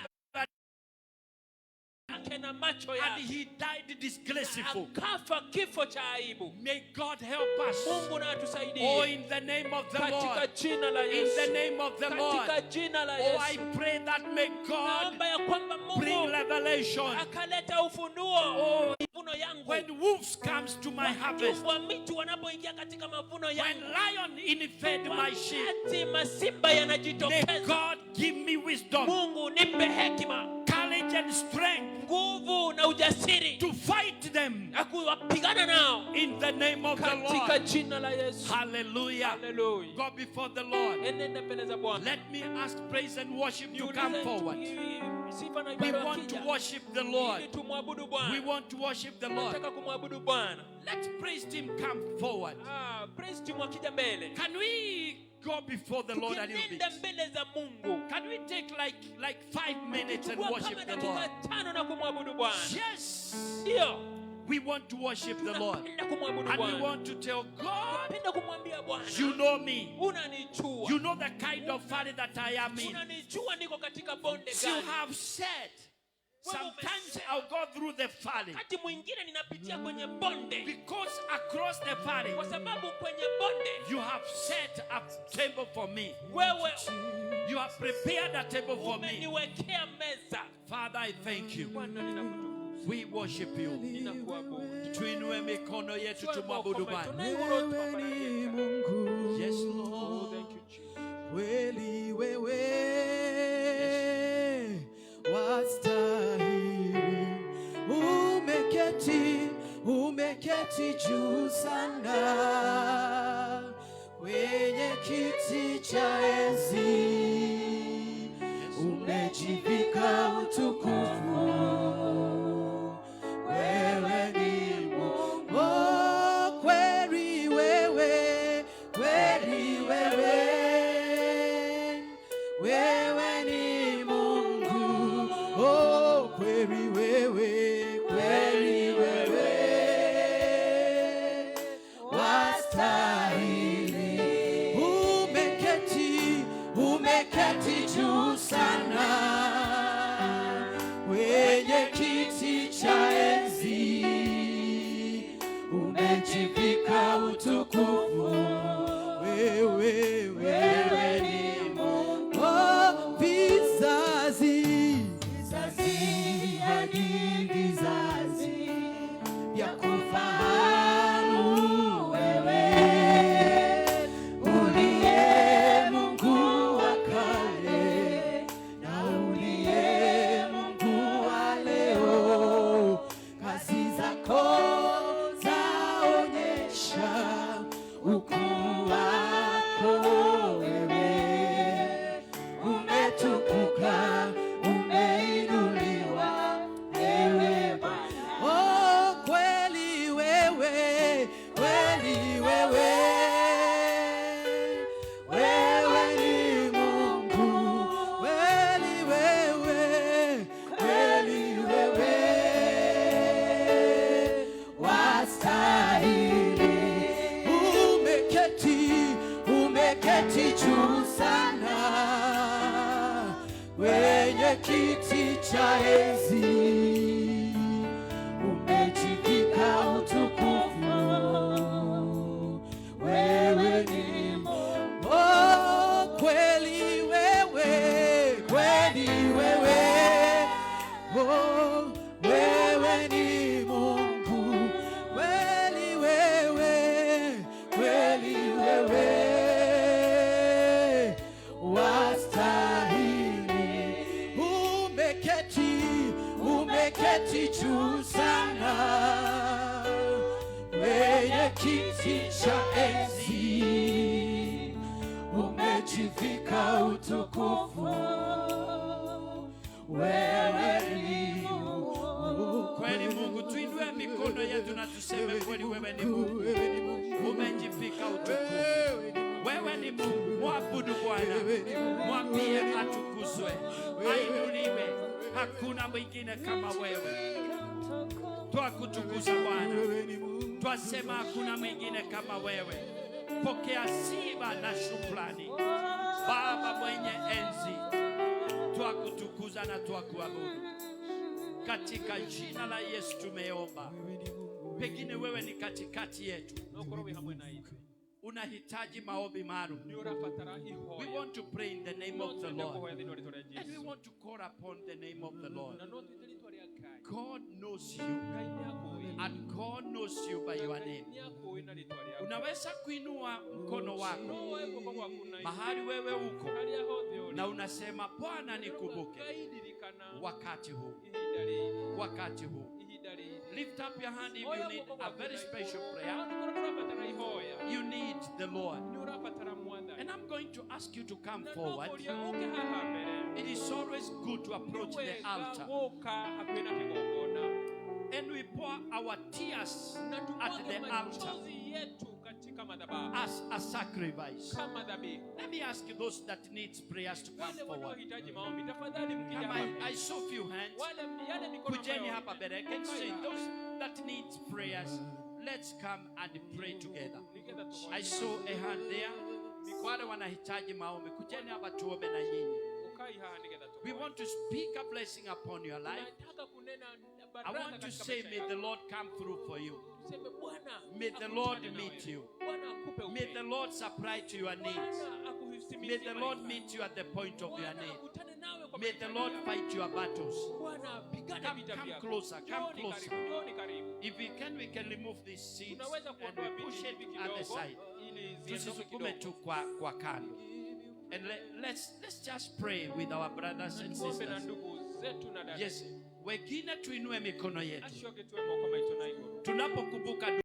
Speaker 2: yake na macho
Speaker 1: and
Speaker 2: yake,
Speaker 1: he died disgraceful.
Speaker 2: akafa kifo cha aibu.
Speaker 1: May God help us.
Speaker 2: Mungu na
Speaker 1: Oh,
Speaker 2: atusaidie
Speaker 1: in the name of the
Speaker 2: katika
Speaker 1: Lord.
Speaker 2: jina la
Speaker 1: In the
Speaker 2: Yesu.
Speaker 1: name of the Lord.
Speaker 2: Katika jina la
Speaker 1: Oh, I
Speaker 2: Yesu.
Speaker 1: pray that may God
Speaker 2: Naomba ya kwamba
Speaker 1: bring
Speaker 2: Mungu
Speaker 1: revelation.
Speaker 2: akaleta ufunuo.
Speaker 1: Oh,
Speaker 2: Mavuno yangu.
Speaker 1: when wolves comes to my harvest,
Speaker 2: Wa mitu wanapoingia katika mavuno
Speaker 1: when
Speaker 2: yangu.
Speaker 1: lion invade my sheep,
Speaker 2: Wakati masimba
Speaker 1: may
Speaker 2: yanajitokeza.
Speaker 1: God give me wisdom,
Speaker 2: Mungu nipe hekima,
Speaker 1: courage and strength
Speaker 2: nguvu na ujasiri
Speaker 1: to fight them
Speaker 3: them
Speaker 2: Akuwapigana nao
Speaker 3: in the name of the
Speaker 2: katika
Speaker 3: Lord.
Speaker 2: jina la Yesu.
Speaker 3: Hallelujah.
Speaker 2: Hallelujah.
Speaker 3: Go before the Lord.
Speaker 2: Enenda mbele za Bwana.
Speaker 3: Let me ask praise and worship to
Speaker 2: Niulize
Speaker 3: come forward.
Speaker 2: sifa na
Speaker 3: We
Speaker 2: ibada
Speaker 3: want to
Speaker 2: wakija.
Speaker 3: worship the Lord.
Speaker 2: Ili tumwabudu
Speaker 3: We
Speaker 2: Bwana.
Speaker 3: want to worship the Lord.
Speaker 2: Tunataka kumwabudu Bwana.
Speaker 3: Let praise team come forward.
Speaker 2: Praise team wakija mbele.
Speaker 3: Can we go before the Lord a little bit?
Speaker 2: Tukienenda mbele za Mungu.
Speaker 3: Can we take like 5 minutes and
Speaker 2: Chukua
Speaker 3: worship
Speaker 2: kama
Speaker 3: the
Speaker 2: dakika
Speaker 3: Lord?
Speaker 2: 5 na kumwabudu Bwana.
Speaker 3: Yes.
Speaker 2: Ndio.
Speaker 3: We want to worship the Lord.
Speaker 2: Tunapenda kumwabudu
Speaker 3: And we
Speaker 2: Bwana.
Speaker 3: want to tell God,
Speaker 2: Tunapenda kumwambia Bwana.
Speaker 3: you know me.
Speaker 2: Unanijua.
Speaker 3: You know the kind of valley that I am in.
Speaker 2: Unanijua niko katika bonde
Speaker 3: You
Speaker 2: gani.
Speaker 3: have said, sometimes I'll go through the valley.
Speaker 2: Wakati mwingine ninapitia kwenye bonde.
Speaker 3: Because across the valley,
Speaker 2: Kwa sababu kwenye bonde
Speaker 3: you have set a table for me.
Speaker 2: wewe
Speaker 3: You have prepared a table for me.
Speaker 2: umeniwekea meza.
Speaker 3: Father, I thank you.
Speaker 2: Bwana ninakutukuza.
Speaker 3: We worship you.
Speaker 2: Ninakuabudu.
Speaker 3: Tuinue mikono yetu tumwabudu Bwana.
Speaker 4: Mungu
Speaker 3: Yes, Lord.
Speaker 2: Thank you, Jesus.
Speaker 4: kweli wewe wastahili, umeketi juu sana kwenye kiti cha enzi, umejivika utukufu. Wewe ni Mungu, oh, kweli wewe, wewe ni Mungu, oh, kweli wewe, wastahili, umeketi juu sana kwenye kiti cha enzi, umejivika utukufu. Wewe ni Mungu, oh, vizazi hadi vizazi vya kufahamu wewe uliye Mungu wa kale na uliye Mungu wa leo. Kazi zako zaonyesha ukuu wako wewe, umetukuka, umeinuliwa wewe Bwana. Oh, kweli wewe, wewe ni Mungu, kweli wewe, wastahili, umeketi juu sana kwenye kiti cha enzi, umejivika utukufu. Wewe ni Mungu, oh, kweli wewe, oh, wewe ni Mungu, kweli wewe, wastahili, umeketi juu sana kwenye kiti cha enzi, umejivika utukufu. Wewe ni Mungu,
Speaker 3: Kweli Mungu, tuinue mikono yetu na tuseme kweli wewe ni Mungu. Umejivika utukufu. Wewe ni Mungu. Mwabudu Bwana. Mwambie atukuzwe. Ainuliwe. Hakuna mwingine kama wewe. Twakutukuza Bwana. Twasema hakuna mwingine kama wewe. Pokea sifa na shukrani. Baba mwenye enzi, twakutukuza na twakuabudu. Katika jina la Yesu tumeomba. Pengine wewe ni katikati yetu, unahitaji maombi maalum. We want to pray in the name of the Lord, and we want to call upon the name of the Lord. God knows you, and God knows you by your name. Unaweza kuinua mkono wako mahali wewe uko na unasema, Bwana nikumbuke wakati huu, Lift up your hand if you need a very special prayer. You need the Lord. And I'm going to ask you to come forward. It is always good to approach the altar. And we pour our tears at the altar as a sacrifice. Let me ask you those that need prayers to come forward. I saw a few hands. Kujeni hapa mbele. Can you say those that need prayers? Let's come and pray together. I saw a hand there. Wale wanahitaji maombi. Kujeni hapa tuombe na nyinyi. We want to speak a blessing upon your life. I want to say, may the Lord come through for you. May the Lord meet you. May the Lord supply to your needs. May the Lord meet you at the point of your need. May the Lord fight your battles. Come closer, come closer. If we can remove these seats and we push it at the side. Tusisukume tu kwa kando. And let's just pray with our brothers and sisters. Yes, wengine tuinue mikono yetu tunapokumbuka